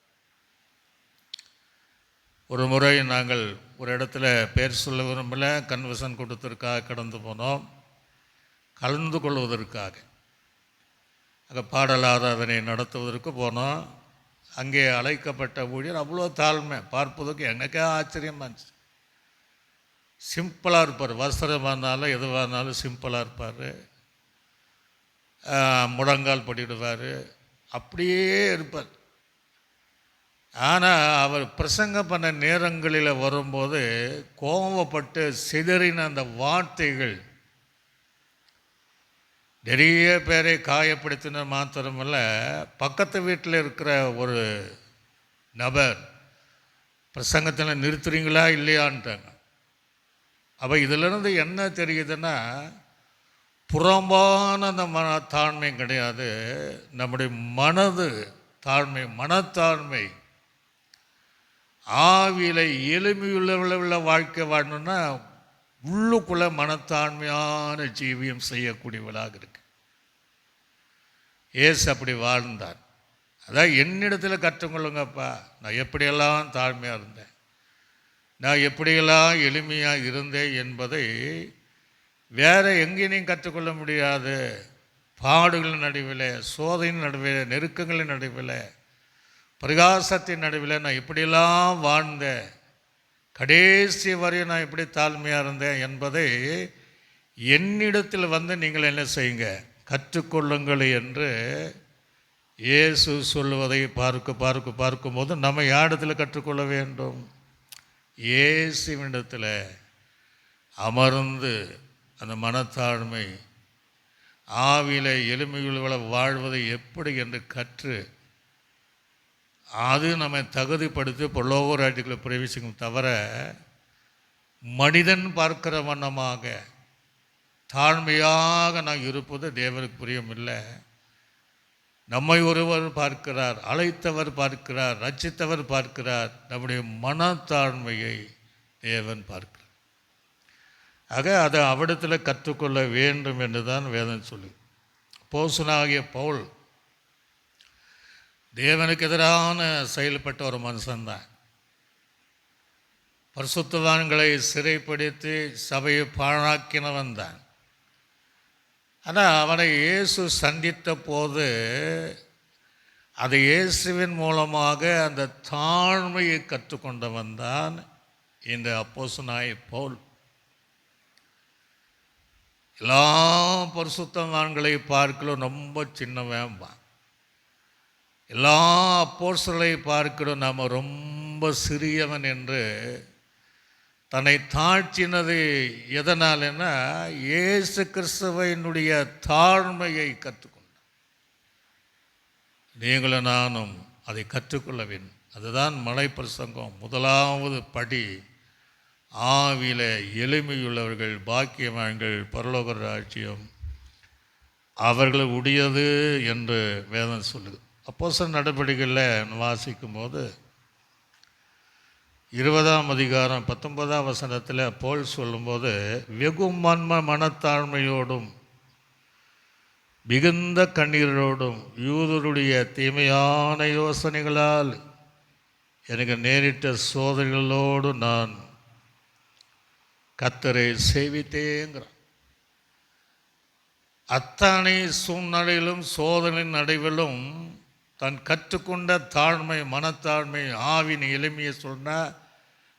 ஒரு முறை நாங்கள் ஒரு இடத்துல பேர் சொல்ல விரும்பல, கன்வென்ஷன் கூட்டத்திற்காக கடந்து போனோம். கலந்து கொள்வதற்காக அங்கே பாடல் ஆராதனை நடத்துவதற்கு போனோம். அங்கே அழைக்கப்பட்ட ஊழியர் அவ்வளோ தாழ்மை, பார்ப்பதற்கு எனக்கே ஆச்சரியமாக இருந்துச்சு. சிம்பிளாக இருப்பார், வஸ்திரமாக இருந்தாலும் எதுவாக இருந்தாலும் சிம்பிளாக இருப்பார். முழங்கால் படிடுவார், அப்படியே இருப்பார். ஆனால் அவர் பிரசங்கம் பண்ண நேரங்களில் வரும்போது கோபப்பட்டு சிதறின அந்த வார்த்தைகள் நிறைய பேரை காயப்படுத்தின மாத்திரமல்ல, பக்கத்து வீட்டில் இருக்கிற ஒரு நபர் பிரசங்கத்தில் நிறுத்துறீங்களா இல்லையான்ட்டாங்க. அப்போ இதிலிருந்து என்ன தெரியுதுன்னா, புறம்பான அந்த தாழ்மை கிடையாது, நம்முடைய மனது தாழ்மை, மனத்தாழ்மை. ஆவியில் எளிமையுள்ள வாழ்க்கை வாழணுன்னா உள்ளுக்குள்ளே மனத்தாழ்மையான ஜீவியம் செய்யக்கூடியவளாக இருக்கு. ஏசு அப்படி வாழ்ந்தார். அதான் என்னிடத்தில் கற்றுக்கொள்ளுங்கப்பா, நான் எப்படியெல்லாம் தாழ்மையாக இருந்தேன், நான் எப்படியெல்லாம் எளிமையாக இருந்தேன் என்பதை வேறு எங்கேயும் கற்றுக்கொள்ள முடியாது. பாடுகளின் நடுவில், சோதனையின் நடுவில், நெருக்கங்களின் நடுவில், பிரகாசத்தின் நடுவில் நான் இப்படியெல்லாம் வாழ்ந்தேன், கடைசி வரையும் நான் இப்படி தாழ்மையாக இருந்தேன் என்பதை என்னிடத்தில் வந்து நீங்கள் என்ன செய்யுங்க, கற்றுக்கொள்ளுங்கள் என்று இயேசு சொல்லுவதை பார்க்கும்போது நம்ம யாரிடத்தில் கற்றுக்கொள்ள வேண்டும்? இயேசுவினிடத்தில் அமர்ந்து அந்த மனத்தாழ்மை, ஆவியில் எளிமையுள்ள வாழ்வதை எப்படி என்று கற்று அது நம்மை தகுதிப்படுத்தி பரலோக ராஜ்யத்தில் பிரவேசிக்கும் தவிர மனிதன் பார்க்கிற வண்ணமாக தாழ்மையாக நான் இருப்பது தேவனுக்கு பிரியமில்லை. நம்மை ஒருவர் பார்க்கிறார், அழைத்தவர் பார்க்கிறார், ரட்சித்தவர் பார்க்கிறார், நம்முடைய மனத்தாழ்மையை தேவன் பார்க்கிறார். ஆக அதை அவிடத்தில் கற்றுக்கொள்ள வேண்டும் என்று தான் வேதம் சொல்லி. அப்போஸ்தலனாகிய பவுல் தேவனுக்கு எதிரான செயல்பட்ட ஒரு மனுஷன்தான். பரிசுத்தவான்களை சிறைப்படுத்தி சபையை பாழாக்கினவன் தான். ஆனால் அவனை இயேசு சந்தித்த போது அது இயேசுவின் மூலமாக அந்த தாழ்மையை கற்றுக்கொண்டவன் தான் இந்த அப்போஸ்தலனாகிய பவுல். எல்லா பரிசுத்தவான்களை பார்க்கலும் ரொம்ப சின்னவன்பான். எல்லா அப்போஸ்தலரை பார்க்கிறோம் நாம் ரொம்ப சிறியவன் என்று தன்னை தாழ்த்தினது எதனாலன்னா இயேசு கிறிஸ்துவினுடைய தாழ்மையை கற்றுக்கொண்டான். நீங்களும் நானும் அதை கற்றுக்கொள்ள வேண்டும். அதுதான் மலை பிரசங்கம். முதலாவது படி ஆவியில் எளிமையுள்ளவர்கள் பாக்கியவான்கள், பரலோக ராஜ்யம் அவர்கள் உடையது என்று வேதம் சொல்லுது. அப்போஸ்தலர் நடவடிக்கைகளில் வாசிக்கும் போது 20ஆம் அதிகாரம் 19ஆம் வசனத்தில் பவுல் சொல்லும்போது, வெகு மனத்தாழ்மையோடும் மிகுந்த கண்ணீரோடும் யூதருடைய தீமையான யோசனைகளால் எனக்கு நேரிட்ட சோதனைகளோடு நான் கர்த்தரை சேவித்தேங்கிறான். அத்தனை சூழ்நிலையிலும் சோதனை நடைவிலும் தான் கற்றுக்கொண்ட தாழ்மை, மனத்தாழ்மை, ஆவின் எளிமையை சொன்னால்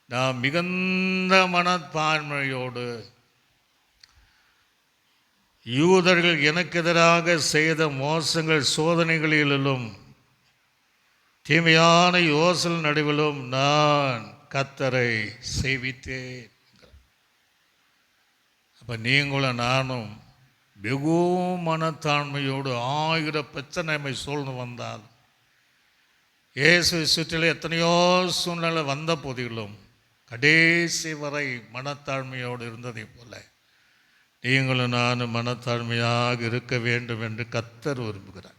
நாம் மிகுந்த மனப்பான்மையோடு யூதர்கள் எனக்கு எதிராக செய்த மோசங்கள் சோதனைகளிலும் தீமையான யோசனை நடுவிலும் நான் கர்த்தரை சேவித்தேன். அப்போ நீங்களும் நானும் வெகு மனத்தாண்மையோடு 1000 பிரச்சனை நம்மை சூழ்ந்து வந்தால், இயேசு சுற்றில எத்தனையோ சூழ்நிலை வந்த போதிலும் கடைசி வரை மனத்தாழ்மையோடு இருந்ததை போல நீங்களும் நானும் மனத்தாழ்மையாக இருக்க வேண்டும் என்று கர்த்தர் விரும்புகிறார்.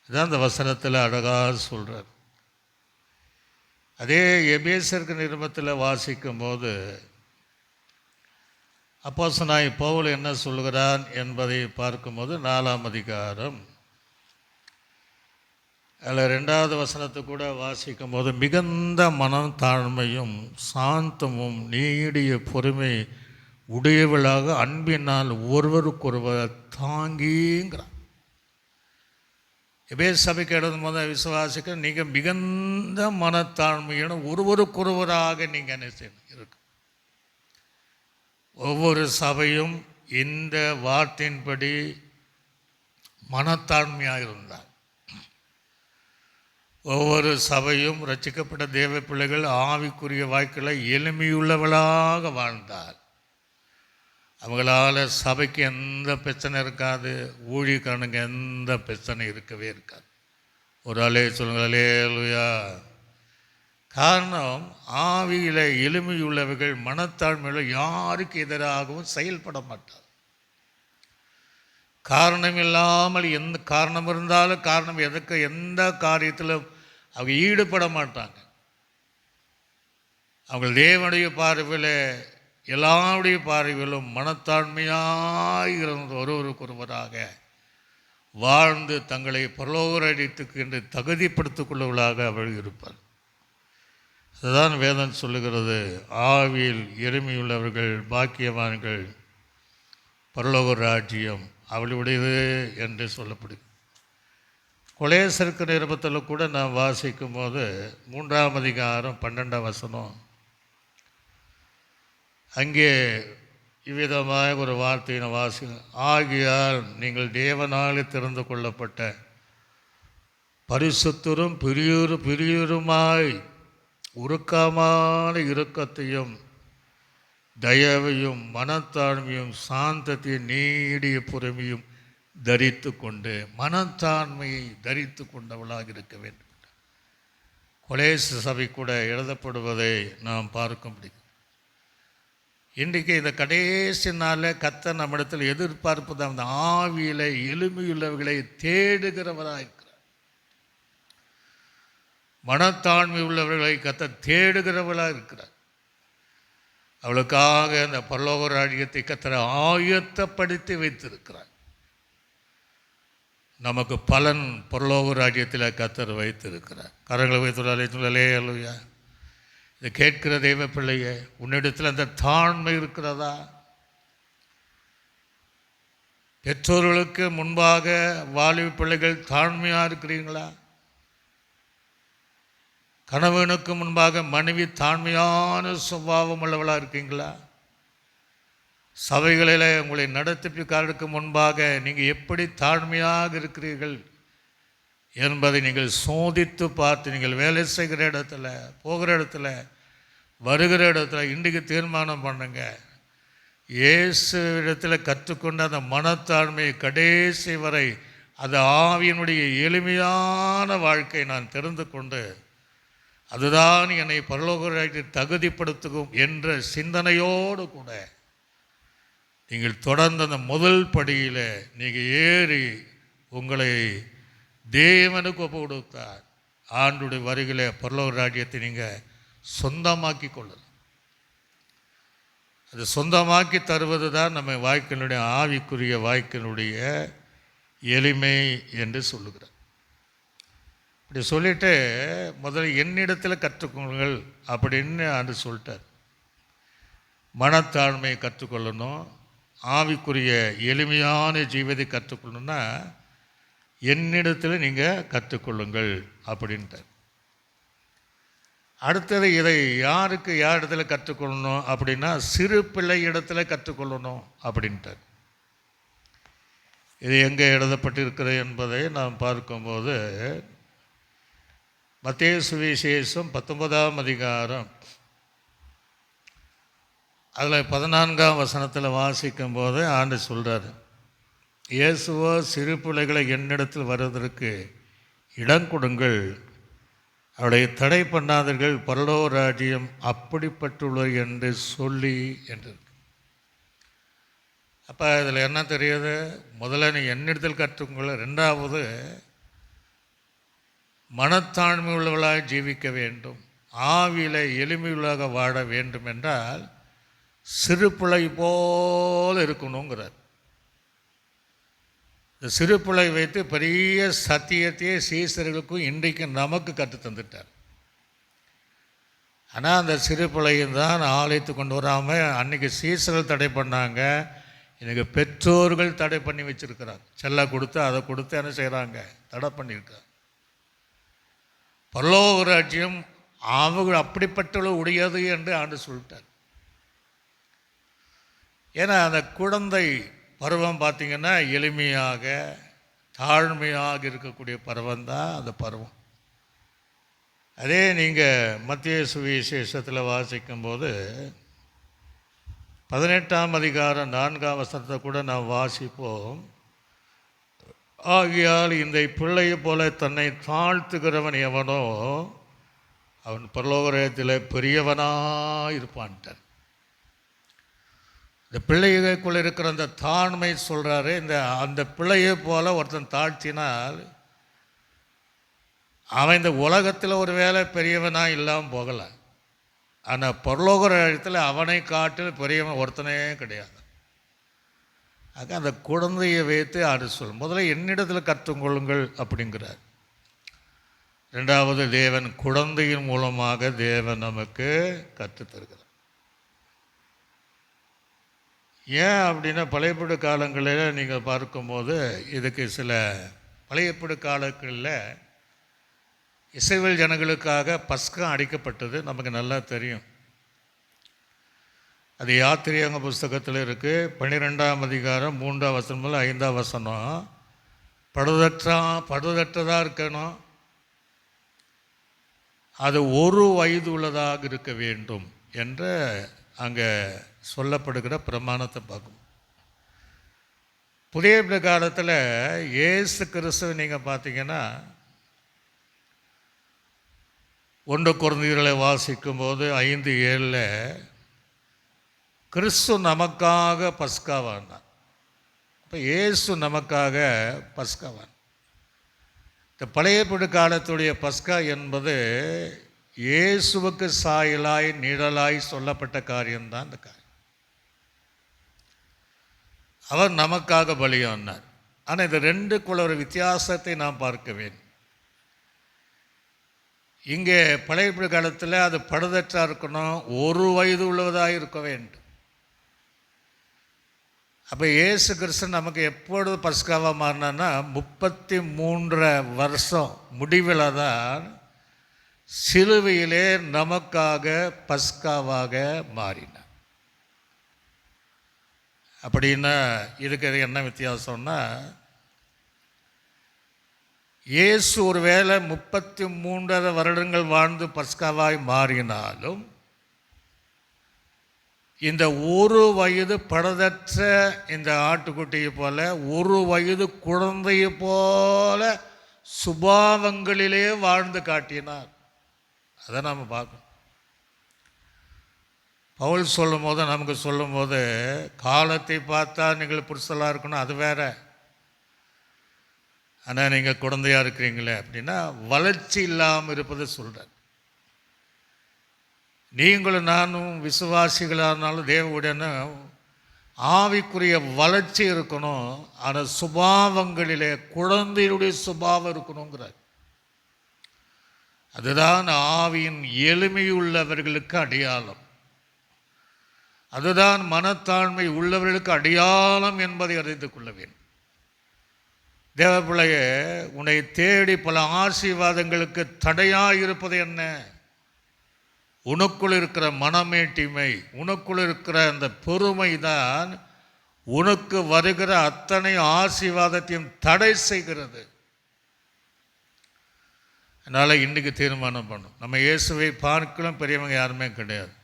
இதான் அந்த வசனத்தில் அழகாக சொல்கிறார். அதே எபேசியருக்கு நிருபத்தில் வாசிக்கும் போது அப்போஸ்தலனாகிய பவுல் என்ன சொல்கிறான் என்பதை பார்க்கும்போது 4ஆம் அதிகாரம் அதில் 2வது வசனத்தை கூட வாசிக்கும் போது மிகுந்த மனம் தாழ்மையும் சாந்தமும் நீடிய பொறுமை உடையவளாக அன்பினால் ஒருவருக்கொருவர் தாங்கிங்கிறான். எபேசு சபைக்கு எழுதும் போது விசுவாசிக்க நீங்கள் மிகுந்த மனத்தாழ்மையான ஒருவருக்கொருவராக நீங்கள் என்ன செய்யணும் இருக்கு. ஒவ்வொரு சபையும் இந்த வார்த்தையின்படி மனத்தாழ்மையாக இருந்தார். ஒவ்வொரு சபையும் ரட்சிக்கப்பட்ட தேவ பிள்ளைகள் ஆவிக்குரிய வாழ்க்கையில் எளிமையுள்ளவளாக வாழ்ந்தார். அவங்களால சபைக்கு எந்த பிரச்சனை இருக்காது, ஊழியக்காரனுக்கு எந்த பிரச்சனை இருக்கவே இருக்காது. ஒரு அலே சொல்லுங்கள், அல்லேலூயா. காரணம், ஆவியில் எளிமையுள்ளவர்கள் மனத்தாழ்மையில் யாருக்கு எதிராகவும் செயல்பட மாட்டார். காரணம் இல்லாமல் எந்த காரணம் இருந்தாலும் காரணம் எதுக்கு எந்த காரியத்திலும் அவங்க ஈடுபட மாட்டாங்க. அவங்க தேவனுடைய பார்வையில் எல்லாருடைய பார்வையிலும் மனத்தாழ்மையாக இருந்த ஒருவருக்கொருவராக வாழ்ந்து தங்களை பரலோகத்துக்கு என்று தகுதிப்படுத்திக் கொள்ளவர்களாக அவர்கள் இருப்பார். அதுதான் வேதம் சொல்லுகிறது, ஆவியில் எளிமையுள்ளவர்கள் பாக்கியவான்கள், பரலோக ராஜ்யம் அவளுடையது என்று சொல்லப்படுது. கொலேசருக்கு நிருபத்தில் கூட நான் வாசிக்கும் போது 3ஆம் அதிகாரம் 12ஆம் வசனம், அங்கே இவ்விதமாக ஒரு வார்த்தையை வாசி, ஆகியால் நீங்கள் தேவனால் திறந்து கொள்ளப்பட்ட பரிசுத்தரும் பிரியூருமாய் உருக்கமான இரக்கத்தையும் தயவையும் மனத்தாழ்மையும் சாந்தத்தையும் நீடிய பொறுமையும் தரித்து கொண்டு, மனத்தாண்மையை தரித்து கொண்டவளாக இருக்க வேண்டும். கொலேசு சபை கூட எழுதப்படுவதை நாம் பார்க்க முடியும். இன்றைக்கு இந்த கடைசி நாளில் கர்த்தர் நம்மிடத்தில் எதிர்பார்ப்பது அந்த ஆவியில் எளிமையுள்ளவர்களை தேடுகிறவராக இருக்கிறார். மனத்தாண்மை உள்ளவர்களை கர்த்தர் தேடுகிறவர்களாக இருக்கிறார். அவளுக்காக அந்த பரலோக ராஜ்யத்தை கர்த்தர் ஆயத்தப்படுத்தி வைத்திருக்கிறார். நமக்கு பலன் பரலோக ராஜ்யத்தில் கர்த்தர் வைத்திருக்கிறார். கரங்களை வைத்துள்ளே அல்லையா. இதை கேட்கிற தெய்வ பிள்ளையே, உன்னிடத்தில் அந்த தாழ்மை இருக்கிறதா? பெற்றோர்களுக்கு முன்பாக வாலிப பிள்ளைகள் தாழ்மையாக இருக்கிறீங்களா? கணவனுக்கு முன்பாக மனைவி தாழ்மையான சுபாவம் உள்ளவளாக இருக்கீங்களா? சபைகளில் உங்களை நடத்திப்பிக்காரருக்கு முன்பாக நீங்கள் எப்படி தாழ்மையாக இருக்கிறீர்கள் என்பதை நீங்கள் சோதித்து பார்த்து, நீங்கள் வேலை செய்கிற இடத்துல, போகிற இடத்துல, வருகிற இடத்துல இன்றைக்கு தீர்மானம் பண்ணுங்க. இயேசு இடத்துல கற்றுக்கொண்ட அந்த மனத்தாழ்மையை கடைசி வரை அது ஆவியினுடைய எளிமையான வாழ்க்கை நான் தெரிந்து கொண்டு அதுதான் என்னை பரலோகத்தை தகுதிப்படுத்தும் என்ற சிந்தனையோடு கூட நீங்கள் தொடர்ந்து அந்த முதல் படியில் நீங்கள் ஏறி உங்களை தேவனுக்கு ஒப்பு கொடுத்தார் ஆண்டுடைய வருகிற பரலோக ராஜ்யத்தை நீங்கள் சொந்தமாக்கி கொள்ளலாம். அது சொந்தமாக்கி தருவது தான் நம்ம வாழ்க்கையினுடைய ஆவிக்குரிய வாழ்க்கையினுடைய எளிமை என்று சொல்லுகிறார். இப்படி சொல்லிட்டு முதல்ல என்னிடத்தில் கற்றுக்கொள்ளுங்கள் அப்படின்னு ஆண்டு சொல்லிட்டார். மனத்தாழ்மையை கற்றுக்கொள்ளணும், ஆவிக்குரிய எளிமையான ஜீவத்தை கற்றுக்கொள்ளணும்னா என்னிடத்தில் நீங்கள் கற்றுக்கொள்ளுங்கள் அப்படின்ட்டார். அடுத்தது இதை யாருக்கு யார் இடத்துல கற்றுக்கொள்ளணும் அப்படின்னா சிறு பிள்ளை இடத்துல கற்றுக்கொள்ளணும் அப்படின்ட்டு. இது எங்கே எழுதப்பட்டிருக்கிறது என்பதை நாம் பார்க்கும்போது மத்தேயு சுவிசேஷம் 19ஆம் அதிகாரம் அதில் 14ஆம் வசனத்தில் வாசிக்கும் போது ஆண்டு சொல்கிறார், இயேசுவோ சிறு பிள்ளைகளை என்னிடத்தில் வருவதற்கு இடம் கொடுங்கள், அவளை தடை பண்ணாதீர்கள், பரலோக ராஜ்யம் அப்படிப்பட்டுள்ளது என்று சொல்லி என்று. அப்போ இதில் என்ன தெரியுது? முதல்ல நீ என்னிடத்தில் கற்றுக்கொள்ள, ரெண்டாவது மனத்தாழ்மை உள்ளவளாக ஜீவிக்க வேண்டும், ஆவியில் எளிமையுள்ளாக வாழ வேண்டும் என்றால் சிறு பிள்ளை போல் இருக்கணுங்கிறார். இந்த சிறு பிள்ளை வைத்து பெரிய சத்தியத்தையே சீசர்களுக்கும் இன்றைக்கும் நமக்கு கற்றுத்தந்துட்டார். ஆனால் அந்த சிறு பிள்ளையும் தான் ஆலயத்து கொண்டு வராமல் அன்றைக்கி சீசர்கள் தடை பண்ணாங்க, எனக்கு பெற்றோர்கள் தடை பண்ணி வச்சுருக்கிறாங்க. செல்ல கொடுத்து அதை கொடுத்து என்ன செய்கிறாங்க? தடை பண்ணியிருக்காங்க. பரலோக ராஜ்யம் அவங்க அப்படிப்பட்ட உடையது என்று ஆண்டு சொல்லிட்டார். ஏன்னா அந்த குழந்தை பருவம் பார்த்திங்கன்னா எளிமையாக தாழ்மையாக இருக்கக்கூடிய பருவம் தான் அந்த பருவம். அதே நீங்கள் மத்தேயு சுவிசேஷத்தில் வாசிக்கும்போது 18ஆம் அதிகாரம் 4ஆம் வசனத்தை கூட நாம் வாசிப்போம். ஆகையால் இந்த பிள்ளையை போல தன்னை தாழ்த்துகிறவன் எவனோ அவன் பரலோகத்தில் பெரியவனாக இருப்பான்ட்டார். இந்த பிள்ளைகளுக்குள்ள இருக்கிற அந்த தாழ்மை சொல்கிறாரு. அந்த பிள்ளையை போல ஒருத்தன் தாழ்த்தினால் அவன் இந்த உலகத்தில் ஒரு வேளை பெரியவனாக இல்லாமல் போகலை, ஆனால் பரலோக ராஜ்யத்தில் அவனை காட்டில் பெரியவன் ஒருத்தனே கிடையாது. ஆக அந்த குழந்தையை வைத்து ஆடு சொல். முதல்ல என்னிடத்தில் கற்றுக்கொள்ளுங்கள் அப்படிங்கிறார். ரெண்டாவது தேவன் குழந்தையின் மூலமாக தேவன் நமக்கு கற்றுத்தருகிறார். ஏன் அப்படின்னா பழையப்படு காலங்களில் நீங்கள் பார்க்கும்போது இதுக்கு சில பழையப்படு காலங்களில் இஸ்ரவேல் ஜனங்களுக்காக பஸ்கா அடிக்கப்பட்டது நமக்கு நல்லா தெரியும். அது யாத்திரையாங்க புஸ்தகத்தில் இருக்குது. 12ஆம் அதிகாரம் 3ஆம் வசனம் முதல் 5ஆம் வசனம். படுதற்றதாக இருக்கணும், அது 1 வயது உள்ளதாக இருக்க வேண்டும் என்று அங்கே சொல்லப்படுகிற பிரமாணத்தை பார்க்கணும். புதிய காலத்தில் இயேசு கிறிஸ்துவை நீங்கள் பார்த்தீங்கன்னா 1 கொரிந்தியர்களை வாசிக்கும்போது 5:7 கிறிஸ்து நமக்காக பஸ்காவானார். இப்போ இயேசு நமக்காக பஸ்காவான். இந்த பழைய காலத்துடைய பஸ்கா என்பது இயேசுவுக்கு சாயலாய் நிழலாய் சொல்லப்பட்ட காரியம்தான் இந்த காரியம். அவர் நமக்காக பலியானார். ஆனால் இந்த ரெண்டுக்குள்ள ஒரு வித்தியாசத்தை நாம் பார்க்க வேண்டும். இங்கே பழைய காலத்தில் அது படுதற்றாக இருக்கணும், 1 வயது உள்ளவதாக இருக்க வேண்டும். அப்போ இயேசு கிறிஸ்து நமக்கு எப்பொழுது பஸ்காவாக மாறினான்னா 33 வருஷம் முடிவில் தான் சிலுவையிலே நமக்காக பஸ்காவாக மாறினார். அப்படின்னா இதுக்கு என்ன வித்தியாசம்னா, இயேசு ஒரு வேளை 33 வருடங்கள் வாழ்ந்து பஸ்காவாய் மாறினாலும் இந்த 1 வயது படுதற்ற இந்த ஆட்டுக்குட்டியை போல 1 வயது குழந்தையை போல சுபாவங்களிலே வாழ்ந்து காட்டினார். அதை நாம் பார்க்கணும். பவுல் சொல்லும் போது நமக்கு சொல்லும் போது காலத்தை பார்த்தா நீங்கள் புருஷலாக இருக்கணும், அது வேற. ஆனால் நீங்கள் குழந்தையாக இருக்கிறீங்களே அப்படின்னா வளர்ச்சி இல்லாமல் இருப்பதை சொல்கிறார். நீங்களும் நானும் விசுவாசிகளானாலும் தேவனுடைய ஆவிக்குரிய வளர்ச்சி இருக்கணும், ஆனால் சுபாவங்களிலே குழந்தையுடைய சுபாவம் இருக்கணுங்கிறார். அதுதான் ஆவியின் எளிமையுள்ளவர்களுக்கு அடையாளம், அதுதான் மனத்தாழ்மை உள்ளவர்களுக்கு அடையாளம் என்பதை அறிந்து கொள்ள வேண்டும். தேவப்பிள்ளையே, உன்னை தேடி பல ஆசீர்வாதங்களுக்கு தடையாக இருப்பது என்ன? உனக்குள் இருக்கிற மனமேட்டிமை, உனக்குள் இருக்கிற அந்த பெருமை தான் உனக்கு வருகிற அத்தனை ஆசீர்வாதத்தையும் தடை செய்கிறது. அதனால் இன்றைக்கு தீர்மானம் பண்ணும், நம்ம இயேசுவை பார்க்கலாம் பெரியவங்க யாருமே கிடையாது.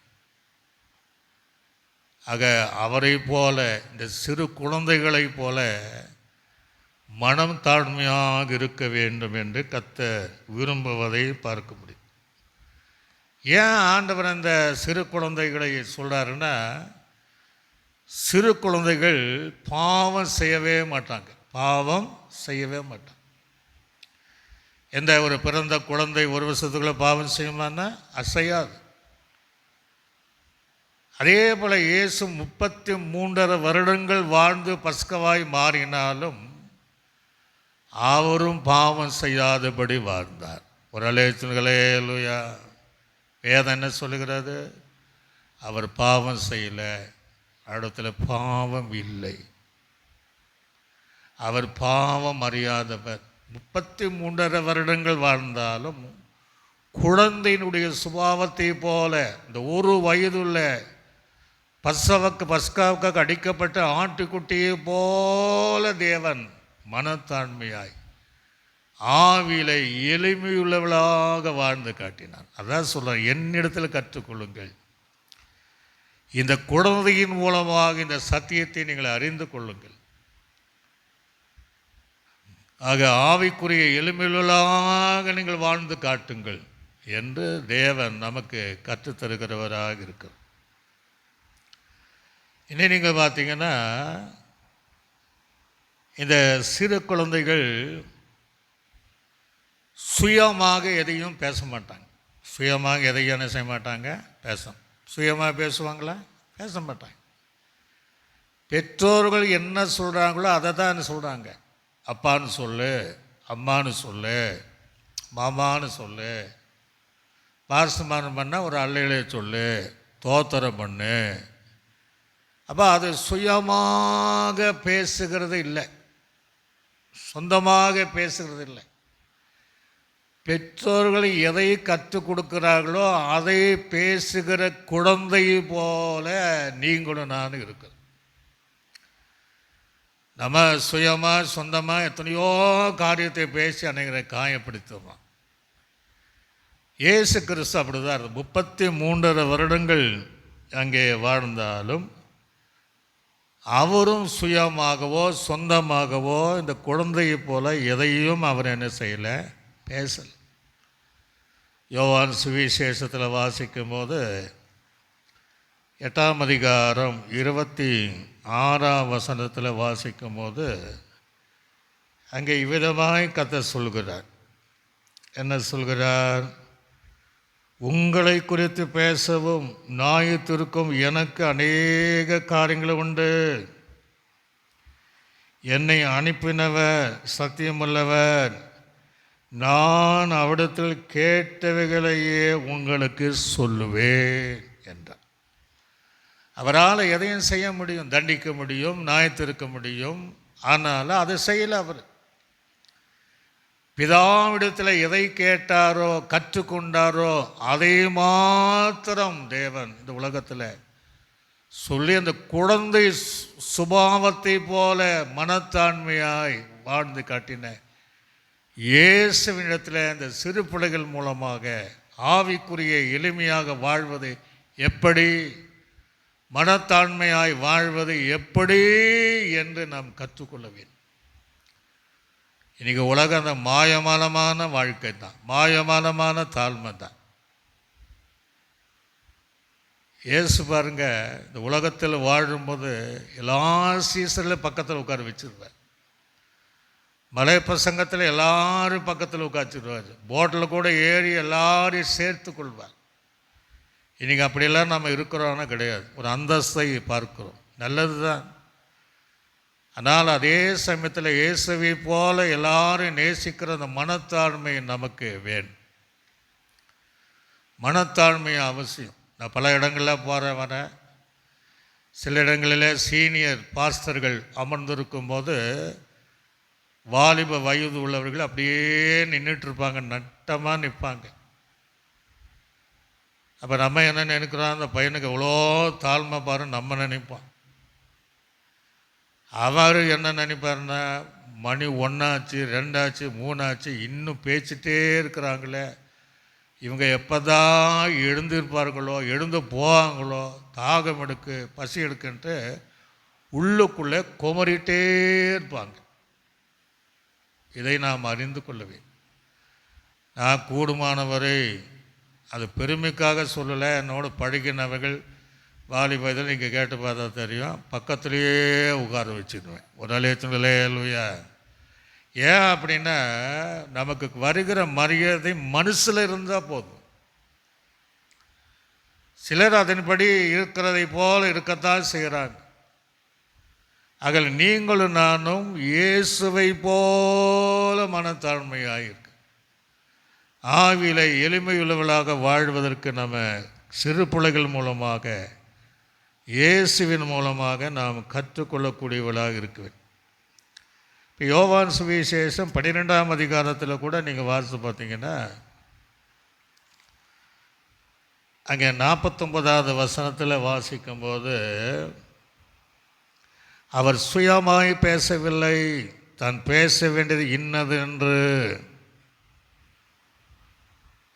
ஆக அவரை போல, இந்த சிறு குழந்தைகளை போல மனம் தாழ்மையாக இருக்க வேண்டும் என்று கர்த்தர் விரும்புவதை பார்க்க முடியும். ஏன் ஆண்டவர் அந்த சிறு குழந்தைகளை சொல்கிறாருன்னா, சிறு குழந்தைகள் பாவம் செய்யவே மாட்டாங்க. எந்த ஒரு பிறந்த குழந்தை ஒரு வருஷத்துக்குள்ளே பாவம் செய்யுமான்னா அசையாது. அதே போல் இயேசு 33.5 வருடங்கள் வாழ்ந்து பஸ்கவாய் மாறினாலும் அவரும் பாவம் செய்யாதபடி வாழ்ந்தார். ஒரு அலேச்சுகளே லூயா. வேதம் என்ன சொல்லுகிறது? அவர் பாவம் செய்யலை, இடத்துல பாவம் இல்லை, அவர் பாவம் அறியாதவர். 33.5 வருடங்கள் வாழ்ந்தாலும் குழந்தையினுடைய சுபாவத்தை போல, இந்த ஒரு வயதுள்ள பஸ்காவுக்காக அடிக்கப்பட்ட ஆட்டுக்குட்டியை போல தேவன் மனத்தாண்மையாய் ஆவியில எளிமையுள்ளவளாக வாழ்ந்து காட்டினார். அதான் சொல்கிறார், என்னிடத்தில் கற்றுக்கொள்ளுங்கள், இந்த குழந்தையின் மூலமாக இந்த சத்தியத்தை நீங்கள் அறிந்து கொள்ளுங்கள். ஆக ஆவிக்குரிய எளிமையுள்ளவளாக நீங்கள் வாழ்ந்து காட்டுங்கள் என்று தேவன் நமக்கு கற்றுத்தருகிறவராக இருக்கிறார். இன்னும் நீங்கள் பார்த்தீங்கன்னா, இந்த சிறு குழந்தைகள் சுயமாக எதையும் பேச மாட்டாங்க. சுயமாக எதையும் என்ன செய்ய மாட்டாங்க? சுயமாக பேசுவாங்களா? பேச மாட்டாங்க. பெற்றோர்கள் என்ன சொல்கிறாங்களோ அதை தான் சொல்கிறாங்க. அப்பான்னு சொல்லு, அம்மானு சொல்லு, மாமான்னு சொல்லு, பாசமானம் பண்ணால் ஒரு அல்லையிலே சொல்லு, தோத்திரம் பண்ணு. அப்போ அது சுயமாக பேசுகிறது இல்லை, சொந்தமாக பேசுகிறது இல்லை. பெற்றோர்கள் எதை கற்றுக் கொடுக்கிறார்களோ அதை பேசுகிற குழந்தை போல நீங்களும் நானும் இருக்கிறோம். நம்ம சுயமாக சொந்தமாக எத்தனையோ காரியத்தை பேசி அனைவரை காயப்படுத்துவோம். இயேசு கிறிஸ்து அப்படிதான் 33.5 வருடங்கள் அங்கே வாழ்ந்தாலும் அவரும் சுயமாகவோ சொந்தமாகவோ இந்த குழந்தையை போல எதையும் அவர் என்ன செய்யலை? பேசலை. யோவான் சுவிசேஷத்தில் வாசிக்கும் போது 8ஆம் அதிகாரம் 26ஆம் வசனத்தில் வாசிக்கும் போது அங்கே இவ்விதமாய் கர்த்தர் சொல்கிறார். என்ன சொல்கிறார்? உங்களை குறித்து பேசவும் நியாயத்திற்கும் எனக்கு அநேக காரியங்கள் உண்டு. என்னை அனுப்பினவர் சத்தியமுள்ளவர், நான் அவிடத்தில் கேட்டவைகளையே உங்களுக்கு சொல்லுவேன் என்றார். அவரால் எதையும் செய்ய முடியும், தண்டிக்க முடியும், நியாயத்திருக்க முடியும். ஆனால் அதை செய்யலை. அவர் பிதாவிடத்தில் எதை கேட்டாரோ கற்றுக்கொண்டாரோ அதை மாத்திரம் தேவன் இந்த உலகத்தில் சொல்லி அந்த குழந்தை சுபாவத்தை போல மனத்தாண்மையாய் வாழ்ந்து காட்டின இயேசுவினிடத்தில் இந்த சிறு பிள்ளைகள் மூலமாக ஆவிக்குரிய எளிமையாக வாழ்வது எப்படி, மனத்தாண்மையாய் வாழ்வது எப்படி என்று நாம் கற்றுக்கொள்ள வேண்டும். இன்றைக்கி உலகம் அந்த மாயமானமான வாழ்க்கை தான், மாயமானமான தாழ்மை தான். இயேசு பாருங்க, இந்த உலகத்தில் வாழும்போது எல்லா சீசரில் பக்கத்தில் உட்கார வச்சுருவார். மலை பிரசங்கத்தில் எல்லாரும் பக்கத்தில் உட்காச்சிடுவார். போட்டில் கூட ஏறி எல்லாரையும் சேர்த்து கொள்வார். இன்றைக்கி அப்படியெல்லாம் நம்ம இருக்கிறோன்னா கிடையாது. ஒரு அந்தஸ்தை பார்க்கிறோம், நல்லது தான். ஆனால் அதே சமயத்தில் இயேசுவை போல எல்லாரும் நேசிக்கிற அந்த மனத்தாழ்மை நமக்கு வேணும். மனத்தாழ்மை அவசியம். நான் பல இடங்களில் வரேன். சில இடங்களில் சீனியர் பாஸ்டர்கள் அமர்ந்திருக்கும் போது வாலிப வயது உள்ளவர்கள் அப்படியே நின்றுட்டுருப்பாங்க, நட்டமாக நிற்பாங்க. அப்போ நம்ம என்ன நினைக்கிறோம், அந்த பையனுக்கு எவ்வளோ தாழ்மை பாரு நம்ம நினைப்போம். அவர் என்ன நினைப்பாருன்னா, மணி 1 ஆச்சு, 2 ஆச்சு, 3 ஆச்சு, இன்னும் பேசிட்டே இருக்கிறாங்களே, இவங்க எப்போ தான் எழுந்திருப்பார்களோ, எழுந்து போவாங்களோ, தாகம் எடுக்கு, பசி எடுக்குன்ட்டு உள்ளுக்குள்ளே குமரிட்டே இருப்பாங்க. இதை நாம் அறிந்து கொள்ளவே, நான் கூடுமானவரை, அது பெருமைக்காக சொல்லலை, என்னோட பழகினவர்கள் வாலிபத்தில் நீங்கள் கேட்டு பார்த்தா தெரியும், பக்கத்துலேயே உட்கார வச்சுக்குவேன். ஒரு அலையத்துங்களே இல்லையா? ஏன் அப்படின்னா, நமக்கு வருகிற மரியாதை மனசில் இருந்தால் போதும். சிலர் அதன்படி இருக்கிறதை போல் இருக்கத்தான் செய்கிறாங்க. ஆகல் நீங்களும் நானும் இயேசுவை போல மனத்தாழ்மையாயிருக்கு ஆவியில எளிமையுள்ளவர்களாக வாழ்வதற்கு நம்ம சிறு பிள்ளைகள் மூலமாக, இயேசுவின் மூலமாக நாம் கற்றுக்கொள்ளக்கூடியவர்களாக இருக்குவேன். இப்போ யோவான் சுவிசேஷம் 12ஆம் அதிகாரத்தில் கூட நீங்கள் வாசித்து பார்த்தீங்கன்னா, அங்கே 49வது வசனத்தில் வாசிக்கும்போது, அவர் சுயமாய் பேசவில்லை, தான் பேச வேண்டியது இன்னது என்று,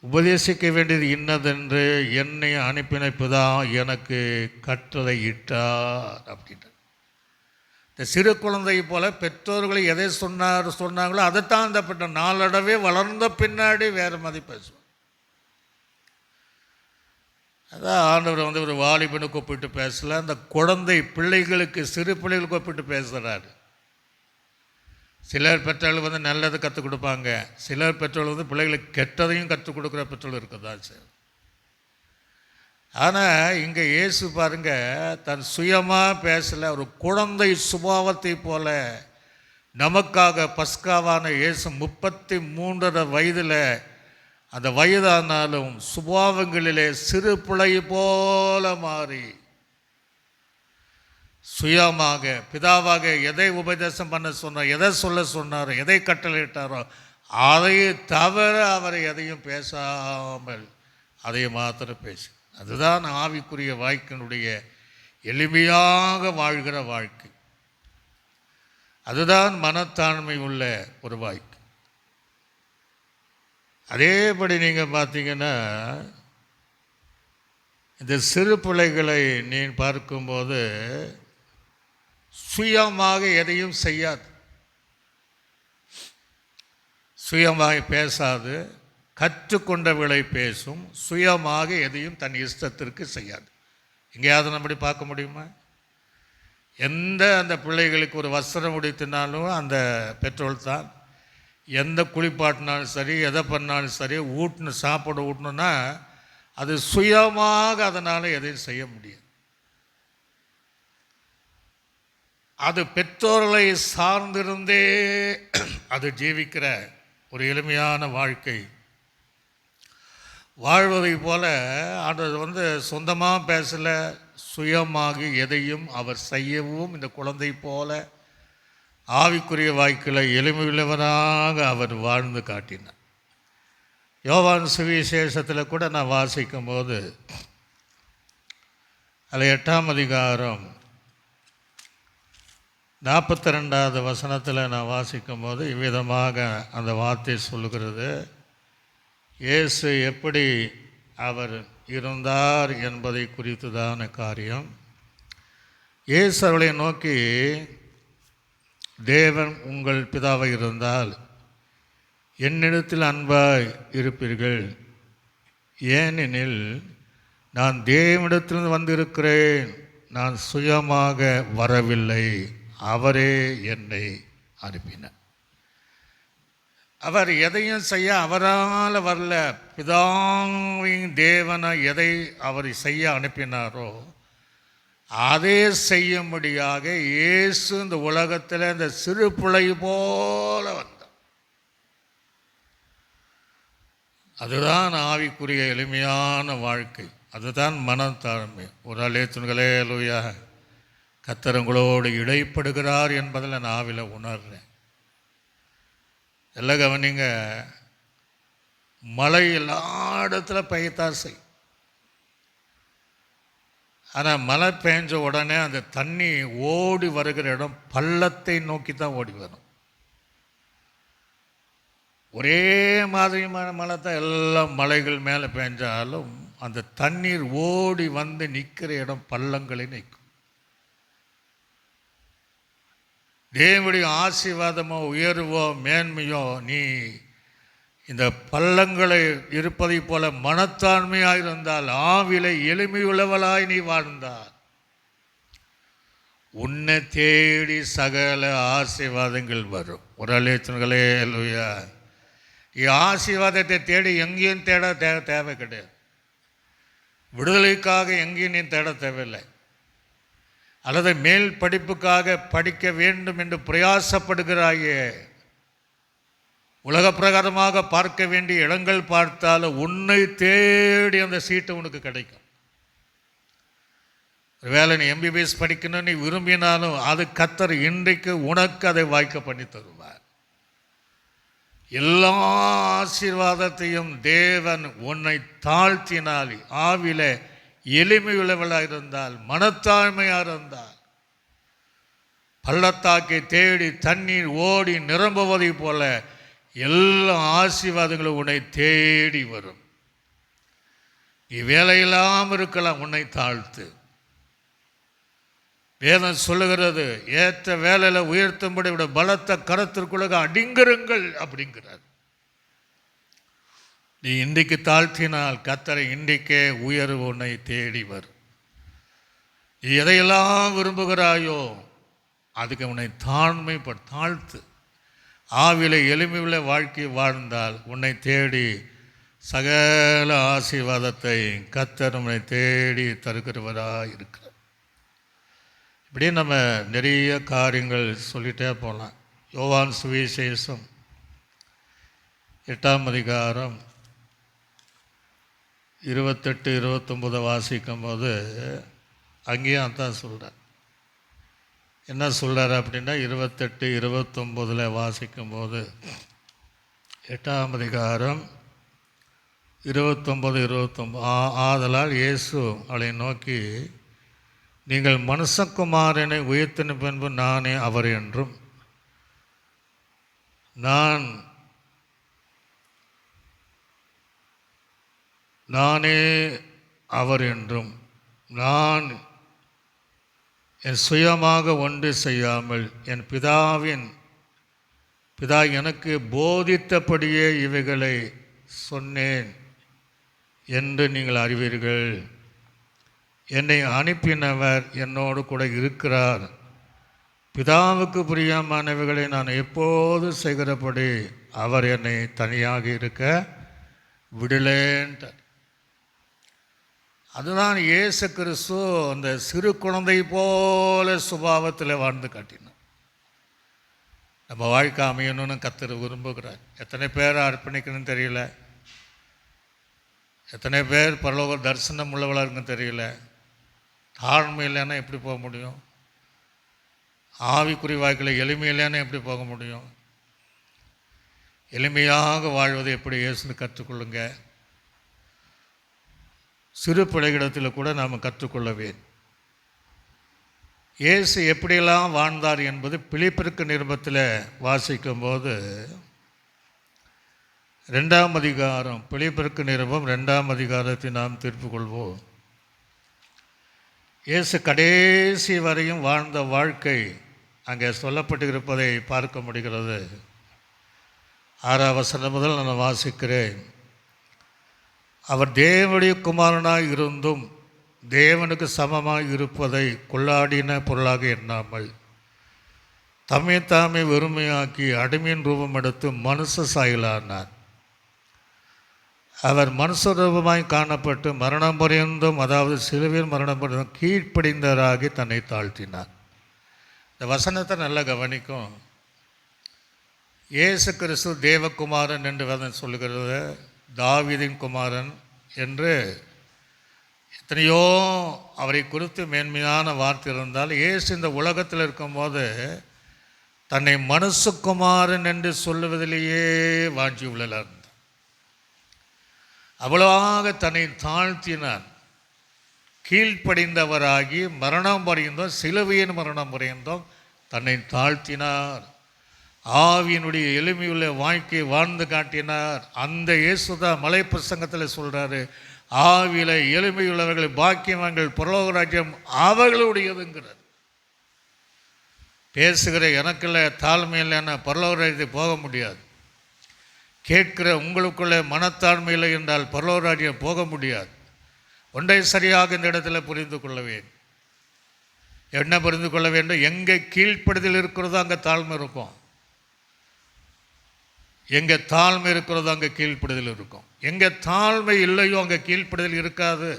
உபதேசிக்க வேண்டியது இன்னதென்று என்னை அனுப்பின பிதா எனக்கு கட்டளை இட்டார் அப்படின்ட்டு. இந்த சிறு குழந்தை போல பெற்றோர்களை எதை சொன்னாங்களோ அதைத்தான் அந்த நாளடவே வளர்ந்த பின்னாடி வேறு மாதிரி பேசுவார். அதான் ஆண்டவர் ஒரு வாலிபனை கூப்பிட்டு பேசல, அந்த குழந்தை பிள்ளைகளுக்கு, சிறு பிள்ளைகளுக்கு கூப்பிட்டு பேசுகிறாரு. சிலர் பெற்றோர்கள் நல்லது கற்றுக் கொடுப்பாங்க, சிலர் பெற்றோர்கள் பிள்ளைகளுக்கு கெட்டதையும் கற்றுக் கொடுக்குற பெற்றோர்கள் இருக்கதான் சார். ஆனால் இங்கே இயேசு பாருங்க, தன் சுயமாக பேசலை, ஒரு குழந்தை சுபாவத்தை போல நமக்காக பஸ்காவான இயேசு 33 வயதில், அந்த வயதானாலும் சுபாவங்களிலே சிறு பிள்ளை போல மாறி சுயமாக பிதாவாக எதை உபதேசம் பண்ண சொன்னார், எதை சொல்ல சொன்னார், எதை கட்டளையிட்டாரோ அதை தவிர அவரை எதையும் பேசாமல் அதை மாத்திரம் பேசு. அதுதான் ஆவிக்குரிய வாழ்க்கையினுடைய எளிமையாக வாழ்கிற வாழ்க்கை. அதுதான் மனத்தாழ்மை உள்ள ஒரு வாழ்க்கை. அதேபடி நீங்கள் பார்த்தீங்கன்னா, இந்த சிறு பிள்ளைகளை நீ பார்க்கும்போது சுயமாக எதையும் செய்யாது, சுயமாக பேசாது, கற்றுக்கொண்டவர்களை பேசும், சுயமாக எதையும் தன் இஷ்டத்திற்கு செய்யாது. எங்கேயாவது நம்மடி பார்க்க முடியுமா? எந்த அந்த பிள்ளைகளுக்கு ஒரு வஸ்திரம் உடுத்தினாலும் அந்த பெற்றோர் தான், எந்த குளிப்பாட்டினாலும் சரி, எதை பண்ணாலும் சரி, சாப்பாடு ஊட்டணுன்னா அது சுயமாக அதனால் எதையும் செய்ய முடியாது. அது பெற்றோர்களை சார்ந்திருந்தே அது ஜீவிக்கிற ஒரு எளிமையான வாழ்க்கை வாழ்வதை போல அது சொந்தமாக பேசலை, சுயமாக எதையும் அவர் செய்யவும் இந்த குழந்தை போல ஆவிக்குரிய வாழ்க்கையில் எளிமையுள்ளவராக அவர் வாழ்ந்து காட்டினார். யோவான் சுவிசேஷத்தில் கூட நான் வாசிக்கும் போது, அதில் 8ஆம் அதிகாரம் 42வது வசனத்தில் நான் வாசிக்கும் போது இவ்விதமாக அந்த வார்த்தை சொல்லுகிறது. இயேசு எப்படி அவர் இருந்தார் என்பதை குறித்துதான காரியம். இயேசு அவர்களை நோக்கி, தேவன் உங்கள் பிதாவை இருந்தால் என்னிடத்தில் அன்பாய் இருப்பீர்கள், ஏனெனில் நான் தேவனிடத்திலிருந்து வந்திருக்கிறேன், நான் சுயமாக வரவில்லை, அவரே என்னை அனுப்பினார். அவர் எதையும் செய்ய அவரால் வரல, பிதாவின் தேவனை எதை அவர் செய்ய அனுப்பினாரோ அதே செய்யும்படியாக இயேசு இந்த உலகத்தில் இந்த சிறு பிள்ளை போல வந்தார். அதுதான் ஆவிக்குரிய எளிமையான வாழ்க்கை, அதுதான் மனத்தாழ்மை. ஒரு அலேத்துங்களே லூயா, கர்த்தர் இடைப்படுகிறார் என்பதில் நான் ஆவில உணர்றேன். எல்லாம் கவனிங்க, மழை எல்லா இடத்துல பெய்யத்தான் செய்யும். ஆனால் மழை பெஞ்ச உடனே அந்த தண்ணி ஓடி வருகிற இடம் பள்ளத்தை நோக்கி தான் ஓடி வரும். ஒரே மாதிரியான மழை தான் எல்லா மலைகள் மேலே பெஞ்சாலும் அந்த தண்ணீர் ஓடி வந்து நிற்கிற இடம் பள்ளங்களை நிற்கும். தேவனுடைய ஆசீர்வாதமோ உயர்வோ மேன்மையோ நீ இந்த பள்ளங்களை இருப்பதை போல மனத்தாண்மையாக இருந்தால், ஆவிலை எளிமையுள்ளவளாய் நீ வாழ்ந்தால், உன்னை தேடி சகல ஆசீர்வாதங்கள் வரும். ஒரு அலேச்சன்களே அல்லையா, ஆசீர்வாதத்தை தேடி எங்கேயும் தேவை கிடையாது. விடுதலைக்காக எங்கேயும் நீ தேட தேவையில்லை. அல்லது மேல் படிப்புக்காக படிக்க வேண்டும் என்று பிரயாசப்படுகிறாயே, உலக பிரகாரமாக பார்க்க வேண்டிய இடங்கள் பார்த்தாலும் உன்னை தேடி அந்த சீட்டு உனக்கு கிடைக்கும். ஒருவேளை நீ MBBS படிக்கணும்னு நீ விரும்பினாலும் அது கர்த்தர் இன்றைக்கு உனக்கு அதை வாய்க்க பண்ணி தருவார். எல்லா ஆசீர்வாதத்தையும் தேவன் உன்னை தாழ்த்தினால், ஆவில எளிமையுள்ளவளாக இருந்தால், மனத்தாழ்மையாக இருந்தால், பள்ளத்தாக்கை தேடி தண்ணீர் ஓடி நிரம்புவதை போல எல்லா ஆசீர்வாதங்களும் உன்னை தேடி வரும். நீ வேலையில்லாமல் இருக்கலாம், உன்னை தாழ்த்து. வேதம் சொல்லுகிறது, ஏற்ற வேலையில் உயர்த்தும்படி விட பலத்த கரத்திற்குள்ள அடிங்கருங்கள் அப்படிங்கிறார். நீ இன்றைக்கு தாழ்த்தினால் கர்த்தரை இன்றைக்கே உயர்வு உன்னை தேடி வரும். நீ எதையெல்லாம் விரும்புகிறாயோ அதுக்கு உன்னை தாழ்த்து. ஆவில எளிமையுள்ள வாழ்க்கை வாழ்ந்தால் உன்னை தேடி சகல ஆசீர்வாதத்தை கர்த்தர் உன்னை தேடி தருகிறவராக இருக்கிறார். இப்படி நம்ம நிறைய காரியங்கள் சொல்லிகிட்டே போகலாம். யோவான் சுவிசேஷம் 8ஆம் அதிகாரம் 28-29 வாசிக்கும் போது அங்கேயும் அதான் சொல்கிறார். என்ன சொல்கிறார் அப்படின்னா, 28-29 வாசிக்கும்போது 8ஆம் அதிகாரம் 29-29 ஆதலால் இயேசு அவளை நோக்கி, நீங்கள் மனுஷகுமாரனை உயர்த்தின பின்பு நானே அவர் என்றும், நானே அவர் என்றும், நான் என் சுயமாக ஒன்று செய்யாமல் என் பிதா எனக்கு போதித்தபடியே இவைகளை சொன்னேன் என்று நீங்கள் அறிவீர்கள். என்னை அனுப்பினவர் என்னோடு கூட இருக்கிறார். பிதாவுக்கு பிரியமானவைகளை நான் எப்போது செய்கிறபடி அவர் என்னை தனியாக இருக்க விடலேன்ட்டார். அதுதான் இயேசு கிறிஸ்து அந்த சிறு குழந்தை போல சுபாவத்தில் வாழ்ந்து காட்டினார். நம்ம வாழ்க்கை அமையணும்னு கர்த்தர் விரும்புகிறார். எத்தனை பேர் அர்ப்பணிக்கணும்னு தெரியல, எத்தனை பேர் பரலோக தரிசனம் உள்ளவளாக இருக்குன்னு தெரியல. தாழ்மை இல்லைன்னா எப்படி போக முடியும்? ஆவிக்குறி வாழ்க்கையில் எளிமை இல்லைன்னா எப்படி போக முடியும்? எளிமையாக வாழ்வதை எப்படி இயேசுன்னு கற்றுக்கொள்ளுங்க. சிறு பிள்ளைகளிடத்தில் கூட நாம் கற்றுக்கொள்ளவேன். இயேசு எப்படியெல்லாம் வாழ்ந்தார் என்பது பிலிப்பிற்கு நிருபத்தில் வாசிக்கும்போது 2ஆம் அதிகாரம், பிலிப்பிற்கு நிருபம் 2ஆம் அதிகாரத்தை நாம் திருப்பி கொள்வோம். இயேசு கடைசி வரையும் வாழ்ந்த வாழ்க்கை அங்கே சொல்லப்பட்டிருப்பதை பார்க்க முடிகிறது. 6ஆம் வசனம் முதல் நான் வாசிக்கிறேன். அவர் தேவனுடைய குமாரனாய் இருந்தும் தேவனுக்கு சமமாய் இருப்பதை கொள்ளாடின பொருளாக எண்ணாமல் தாமே வெறுமையாக்கி அடிமையின் ரூபம் எடுத்து மனுஷ சாயலானார். அவர் மனுஷ ரூபமாய் காணப்பட்டு மரணம் பரியந்தும், அதாவது சிலுவையில் மரணம் பரியந்தும் கீழ்ப்படிந்தவராகி தன்னை தாழ்த்தினார். இந்த வசனத்தை நல்லா கவனிக்கும். இயேசு கிறிஸ்து தேவகுமாரன் என்று வேதம் சொல்லுகிறது. தாவீதின் குமாரன் என்று எத்தனையோ அவரை குறித்து மேன்மையான வார்த்தை இருந்தால், இயேசு இந்த உலகத்தில் இருக்கும்போது தன்னை மனுஷகுமாரன் என்று சொல்லுவதிலேயே வாஞ்சி உள்ளார். அவ்வளவாக தன்னை தாழ்த்தினார். கீழ்ப்படிந்தவராகி மரணம் பரியந்தோம், சிலுவையின் மரணம் பரியந்தோம் தன்னை தாழ்த்தினார். ஆவியினுடைய எளிமையுள்ள வாழ்க்கையை வாழ்ந்து காட்டினார். அந்த இயேசுதான் மலை பிரசங்கத்தில் சொல்கிறாரு, ஆவியில எளிமையுள்ளவர்கள் பாக்கியவான்கள், பரலோக ராஜ்யம் அவர்களுடையதுங்கிறார். பேசுகிற எனக்குள்ள தாழ்மை இல்லைன்னா பரலோக ராஜ்யத்துக்கு போக முடியாது. கேட்கிற உங்களுக்குள்ளே மனத்தாழ்மை இல்லை என்றால் பரலோக ராஜ்யம் போக முடியாது. ஒன்றை சரியாக இந்த இடத்துல புரிந்து கொள்ள வேண்டும். என்ன புரிந்து கொள்ள வேண்டும்? எங்கே கீழ்ப்படுதல் இருக்கிறதோ அங்கே தாழ்மை இருக்கும். எங்கே தாழ்மை இருக்கிறதோ அங்கே கீழ்ப்படுதல் இருக்கும். எங்கே தாழ்மை இல்லையோ அங்கே கீழ்ப்படுதல் இருக்காது.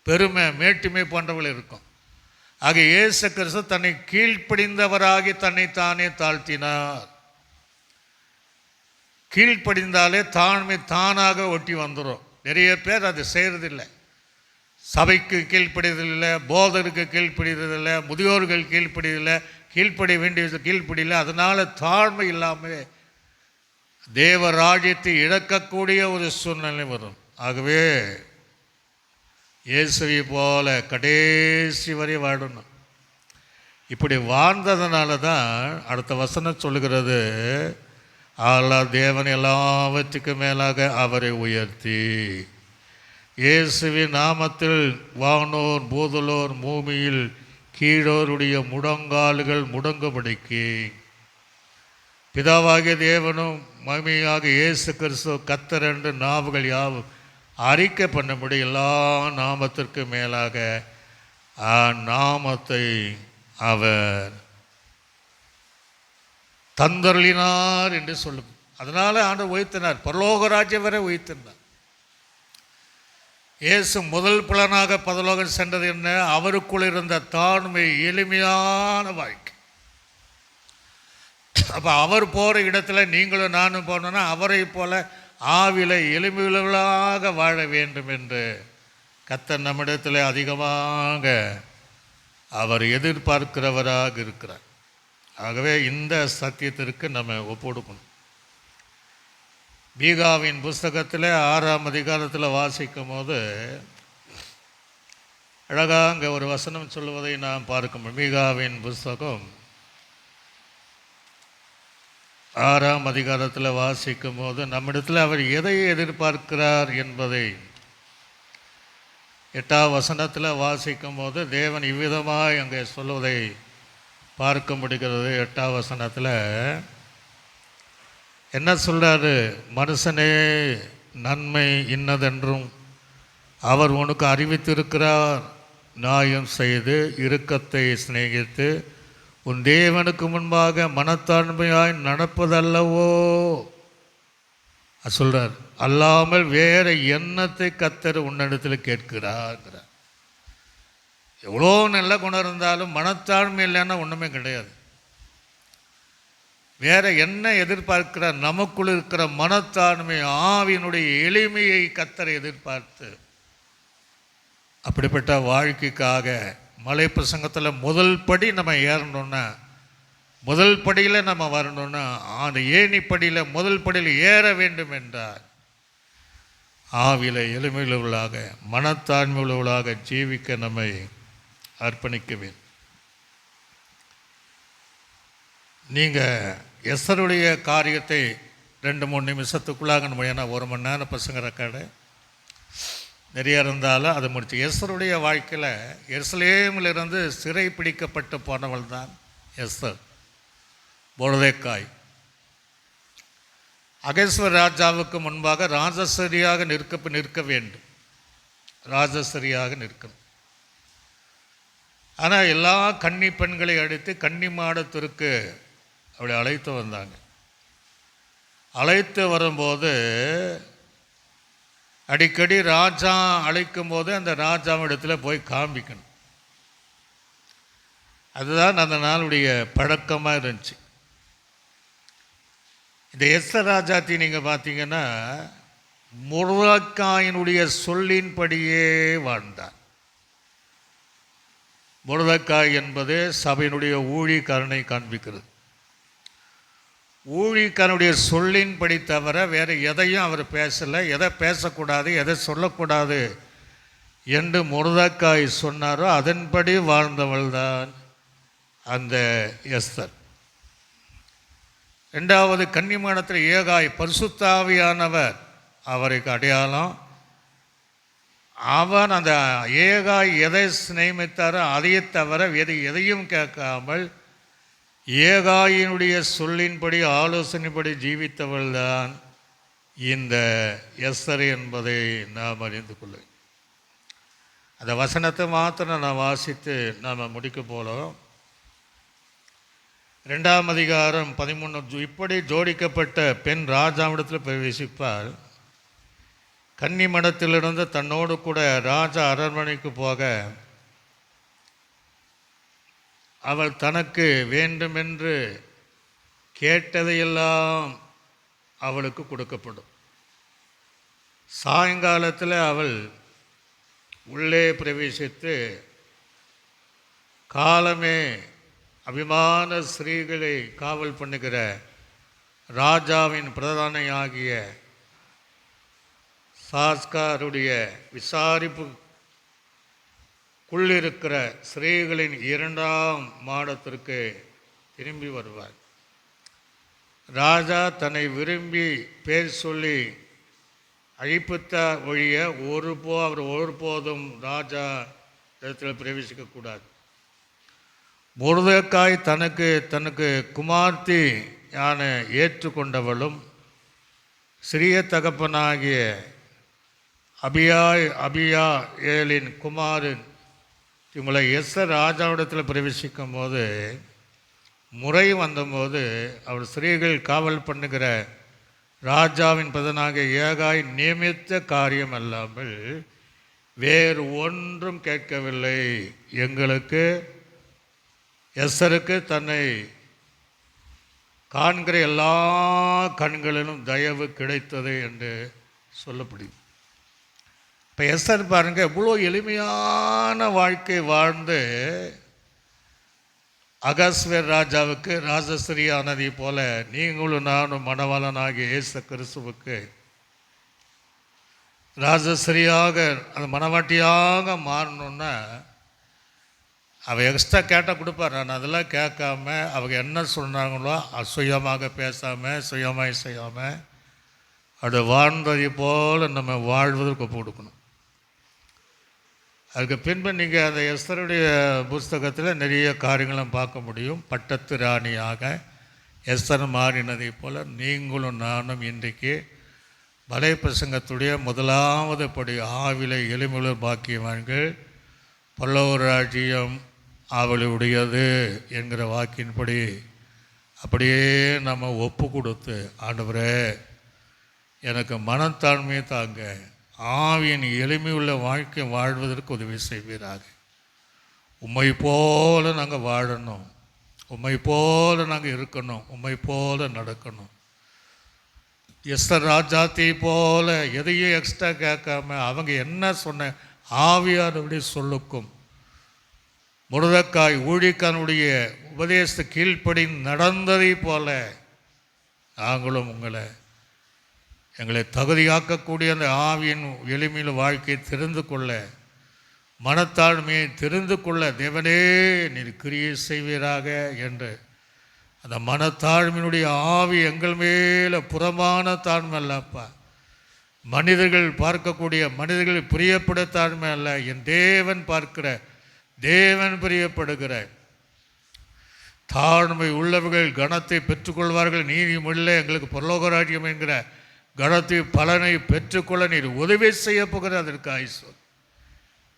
பெருமை மேட்டுமை போன்றவர்கள் இருக்கும். ஆக இயேசு கிறிஸ்து தன்னை கீழ்ப்படிந்தவராகி தன்னை தானே தாழ்த்தினார். கீழ்ப்படிந்தாலே தாழ்மை தானாக ஒட்டி வந்துடும். நிறைய பேர் அது செய்கிறதில்லை. சபைக்கு கீழ்ப்படியதில்லை, போதருக்கு கீழ்ப்படியதில்லை, முதியோர்கள் கீழ்ப்படியதில்லை, கீழ்ப்படிய வேண்டிய கீழ்ப்படியலை. அதனால் தாழ்மை இல்லாமல் தேவ ராஜ்யத்தை இழக்கக்கூடிய ஒரு சூழ்நிலை வரும். ஆகவே இயேசுவை போல கடைசி வரை வாழணும். இப்படி வாழ்ந்ததுனால தான் அடுத்த வசனம் சொல்லுகிறது, ஆனால் தேவன் எல்லாவற்றுக்கும் மேலாக அவரை உயர்த்தி இயேசுவின் நாமத்தில் வானோர் பூதலோர் பூமியில் கீழோருடைய முடங்கால்கள் முடங்கும்படிக்கு பிதாவாகிய தேவனும் மகிமையாக இயேசு கிறிஸ்து கர்த்தர் என்று நாவுகள் யாவும் அறிக்கை பண்ணும்படி எல்லா நாமத்திற்கு மேலாக நாமத்தை அவர் தந்தருளினார் என்று சொல்லும். அதனால் ஆண்டவர் உயர்த்தினார், பரலோக ராஜ்யம் வரை உயர்த்தினார். இயேசு முதல் புலனாக பரலோகம் சென்றது என்ன? அவருக்குள் இருந்த தாழ்மை, எளிமையான வாழ்க்கை. அப்போ அவர் போகிற இடத்துல நீங்களும் நானும் போனோன்னா அவரை போல ஆவில எளிமையுள்ளவர்களாக வாழ வேண்டும் என்று கர்த்தர் நம்மிடத்தில் அதிகமாக அவர் எதிர்பார்க்கிறவராக இருக்கிறார். ஆகவே இந்த சத்தியத்திற்கு நம்ம ஒப்புக்கொடுக்கணும். மீகாவின் புஸ்தகத்தில் 6ஆம் அதிகாரத்தில் வாசிக்கும் போது அழகாக அங்கே ஒரு வசனம் சொல்லுவதை நாம் பார்க்கணும். மீகாவின் புஸ்தகம் 6ஆம் அதிகாரத்தில் வாசிக்கும் போது நம்மிடத்தில் அவர் எதை எதிர்பார்க்கிறார் என்பதை 8ஆம் வசனத்தில் வாசிக்கும் போது தேவன் இவ்விதமாக அங்கே சொல்லுவதை பார்க்க முடிகிறது. 8ஆம் வசனத்தில் என்ன சொல்கிறாரு? மனுஷனே, நன்மை இன்னதென்றும் அவர் உனக்கு அறிவித்திருக்கிறார். நியாயம் செய்து இரக்கத்தை சிநேகித்து உன் தேவனுக்கு முன்பாக மனத்தாழ்மையாய் நடப்பதல்லவோ சொல்கிறார். அல்லாமல் வேற எண்ணத்தை கர்த்தர் உன்னிடத்தில் கேட்கிறார். எவ்வளோ நல்ல குணம் இருந்தாலும் மனத்தாழ்மை இல்லைன்னா ஒன்றுமே கிடையாது. வேற என்ன எதிர்பார்க்கிறார்? நமக்குள் இருக்கிற மனத்தாழ்மை, ஆவியினுடைய எளிமையை கர்த்தரை எதிர்பார்த்து அப்படிப்பட்ட வாழ்க்கைக்காக மலை பிரசங்கத்தில் முதல் படி நம்ம ஏறணுன்னா, முதல் படியில் நம்ம வரணும்னா அந்த ஏணிப்படியில் முதல் படியில் ஏற வேண்டும் என்றால் ஆவியில் எளிமையுள்ளவர்களாக மனத்தாழ்மை உள்ளவர்களாக ஜீவிக்க நம்மை அர்ப்பணிக்க வேண்டும். நீங்கள் எஸ்தருடைய காரியத்தை 2-3 நிமிஷத்துக்குள்ளாக நம்ம, ஏன்னா 1 மணி நேரம் பசங்க ரெக்கார்டு நிறைய இருந்தாலும் அதை முடிச்சு. எஸ்தருடைய வாழ்க்கையில் எருசலேமிலிருந்து சிறை பிடிக்கப்பட்டு போனவள் தான் எஸ்தர். மொர்தெகாய் அகஸ்வேரு ராஜாவுக்கு முன்பாக ராஜஸ்திரியாக நிற்க வேண்டும். ராஜஸ்திரியாக நிற்கணும். ஆனால் எல்லா கன்னி பெண்களை அடித்து கன்னி மாடத்திற்கு அப்படி அழைத்து வந்தாங்க. அழைத்து வரும்போது அடிக்கடி ராஜா அழைக்கும் போது அந்த ராஜாவிடத்தில் போய் காண்பிக்கணும். அதுதான் அந்த நாளுடைய பழக்கமாக இருந்துச்சு. இந்த எஸ்தர் ராஜாத்தி நீங்கள் பார்த்தீங்கன்னா மொர்தெகாயினுடைய சொல்லின்படியே வாழ்ந்தார். மொர்தெகாய் என்பது சபையினுடைய ஊழியக்காரனை காண்பிக்கிறது. ஊழியக்காரனுடைய சொல்லின்படி தவிர வேறு எதையும் அவர் பேசலை. எதை பேசக்கூடாது, எதை சொல்லக்கூடாது என்று மொர்தெக்காய் சொன்னாரோ அதன்படி வாழ்ந்தவள்தான் அந்த எஸ்தர். ரெண்டாவது, கன்னிமாடத்தில் ஏகாய் பரிசுத்தாவியானவர் அவருக்கு அடையாளம். அவன் அந்த ஏகாய் எதை நியமித்தாரோ அதையே தவிர எதையும் கேட்காமல் ஏகாயினுடைய சொல்லின்படி ஆலோசனைப்படி ஜீவித்தவள்தான் இந்த எஸ்தர் என்பதை நாம் அறிந்து கொள்ள. அந்த வசனத்தை மாத்திரம் நான் வாசித்து நாம் முடிக்க போகிறோம். 2ஆம் அதிகாரம் 13. இப்படி ஜோடிக்கப்பட்ட பெண் ராஜாவிடத்தில் பிரவேசிப்பாள். கன்னிமடத்திலிருந்து தன்னோடு கூட ராஜா அரண்மனைக்கு போக அவள் தனக்கு வேண்டுமென்று கேட்டதையெல்லாம் அவளுக்கு கொடுக்கப்படும். சாயங்காலத்தில் அவள் உள்ளே பிரவேசித்து காலமே அபிமான ஸ்ரீகளை காவல் பண்ணுகிற ராஜாவின் பிரதானியாகிய சாஸ்காருடைய விசாரிப்புக்குள்ளிருக்கிற ஸ்ரீகளின் 2ஆம் மாடத்திற்கு திரும்பி வருவார். ராஜா தன்னை விரும்பி பேர் சொல்லி அழைப்புத்த ஒழிய அவர் ஒருபோதும் ராஜா இடத்தில் பிரவேசிக்கக்கூடாது. மொர்தெக்காய் தனக்கு குமார்த்தி யான ஏற்றுக்கொண்டவளும் சிறிய தகப்பனாகிய அபியாயேலின் குமாரன் இவங்களை எஸ்தர் ராஜாவிடத்தில் பிரவேசிக்கும் போது முறை வந்தபோது அவர் ஸ்திரீகள் காவல் பண்ணுகிற ராஜாவின் பிரதனாகிய ஏகாய் நியமித்த காரியம் அல்லாமல் வேறு ஒன்றும் கேட்கவில்லை. எங்களுக்கு எஸ்தருக்கு தன்னை காண்கிற எல்லா கண்களிலும் தயவு கிடைத்தது என்று சொல்லப்படுது. இப்போ எஸ்தர் பாருங்கள், எவ்வளோ எளிமையான வாழ்க்கை வாழ்ந்து அகாஸ்வேர் ராஜாவுக்கு ராஜஸ்ரீயானதை போல நீங்களும் நானும் மணவாளனாகிய இயேசு கிறிஸ்துவுக்கு ராஜஸ்ரீயாக அந்த மணவாட்டியாக மாறணுன்னா அவள் எக்ஸ்ட்ரா கேட்டால் கொடுப்பார். நான் அதெல்லாம் கேட்காம அவங்க என்ன சொன்னாங்களோ சுயமாக பேசாமல் சுயமாய் செய்யாமல் அது வாழ்ந்ததை போல் நம்ம வாழ்வதற்கு ஒப்பு கொடுக்கணும். அதுக்கு பின்பு நீங்கள் அந்த எஸ்தருடைய புஸ்தகத்தில் நிறைய காரியங்களும் பார்க்க முடியும். பட்டத்து ராணியாக எஸ்தர் மாறினதை போல் நீங்களும் நானும் இன்றைக்கு பலை பிரசங்கத்துடைய முதலாவது படி ஆவிலை எளிமையுள்ள பாக்கியவான்கள் பல்லவர் ராஜ்யம் அவளுடையது என்கிற வாக்கின்படி அப்படியே நம்ம ஒப்பு கொடுத்து, ஆண்டவரே எனக்கு மனத்தாழ்மையை தாங்க, ஆவியின் எளிமையுள்ள வாழ்க்கை வாழ்வதற்கு உதவி செய்வீராக. உம்மை போல நாங்கள் வாழணும், உம்மை போல நாங்கள் இருக்கணும், உம்மை போல நடக்கணும். எஸ்தர் ராஜாத்தை போல எதையும் எக்ஸ்ட்ரா கேட்காம அவங்க என்ன சொன்ன ஆவியாருடைய சொல்லுக்கும் மொர்தெக்காய் ஊழியக்காரனுடைய உபதேச கீழ்ப்படி நடந்ததை போல நாங்களும் எங்களை தகுதியாக்கக்கூடிய அந்த ஆவியின் எளிமையில் வாழ்க்கையை தெரிந்து கொள்ள, மனத்தாழ்மையை தெரிந்து கொள்ள தேவனே நீர் கிரியை செய்வீராக என்று அந்த மனத்தாழ்மையினுடைய ஆவி எங்கள் மேலே புறமான தாழ்மை அல்லப்பா, மனிதர்கள் பார்க்கக்கூடிய மனிதர்கள் பிரியப்பட தாழ்மை அல்ல, என் தேவன் பார்க்கிற தேவன் பிரியப்படுகிற தாழ்மை உள்ளவர்கள் கனத்தை பெற்றுக்கொள்வார்கள். நீதியுள்ள எங்களுக்கு பரலோகராஜ்யம் என்கிற கனத்தை பலனை பெற்றுக்கொள்ள நீர் உதவி செய்ய போகிற அதற்கு ஆயுசு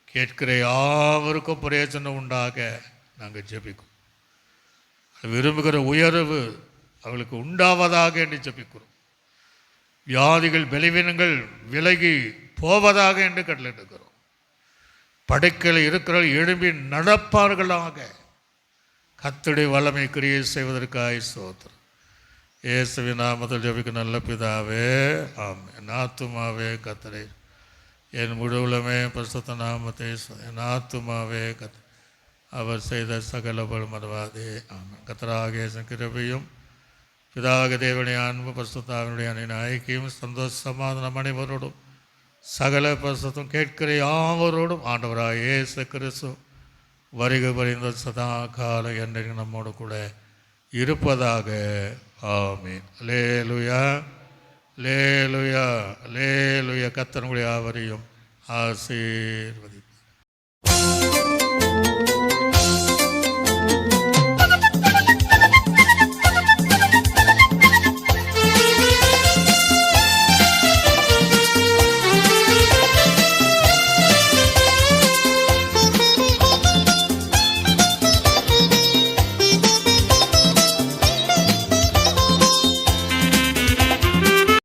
கேட்கிற யாவருக்கும் பிரயோஜனம் உண்டாக நாங்கள் ஜெபிக்கிறோம். விரும்புகிற உயர்வு அவளுக்கு உண்டாவதாக என்று ஜெபிக்கிறோம். வியாதிகள் பலவீனங்கள் விலகி போவதாக என்று கட்டளையிடுகிறோம். படைக்கலை இருக்கிறவர்கள் எழும்பி நடப்பார்களாக. கர்த்தருடைய வல்லமை கிரியை செய்வதற்காக ஸ்தோத்திரம். இயேசுவின் நாமத்தில் ஜெபிக்க நல்ல பிதாவே, ஆமென். என் ஆத்துமாவே கர்த்தரை, என் முழுவலுமே பரிசுத்த நாமத்தை, என் ஆத்துமாவே அவர் செய்த சகல மறவாதே, ஆமென். கர்த்தராகிய கிருபையும் பிதாவாகிய தேவனுடைய அன்பு பரிசுத்த ஆவியினுடைய ஐக்கியம் சந்தோஷ சமாதானம் அனைவரோடும் சகல பரிசுத்தம் கேட்கிற யாவரோடும் ஆண்டவராக இயேசு கிறிஸ்து வருகை புரிந்த சதா காலம் என்றைக்கு நம்மோடு கூட இருப்பதாக. ஆமென். அல்லேலூயா, அல்லேலூயா, அல்லேலூயா. கர்த்தர் உங்களை யாவரையும் ஆசீர்வதிப்பார்.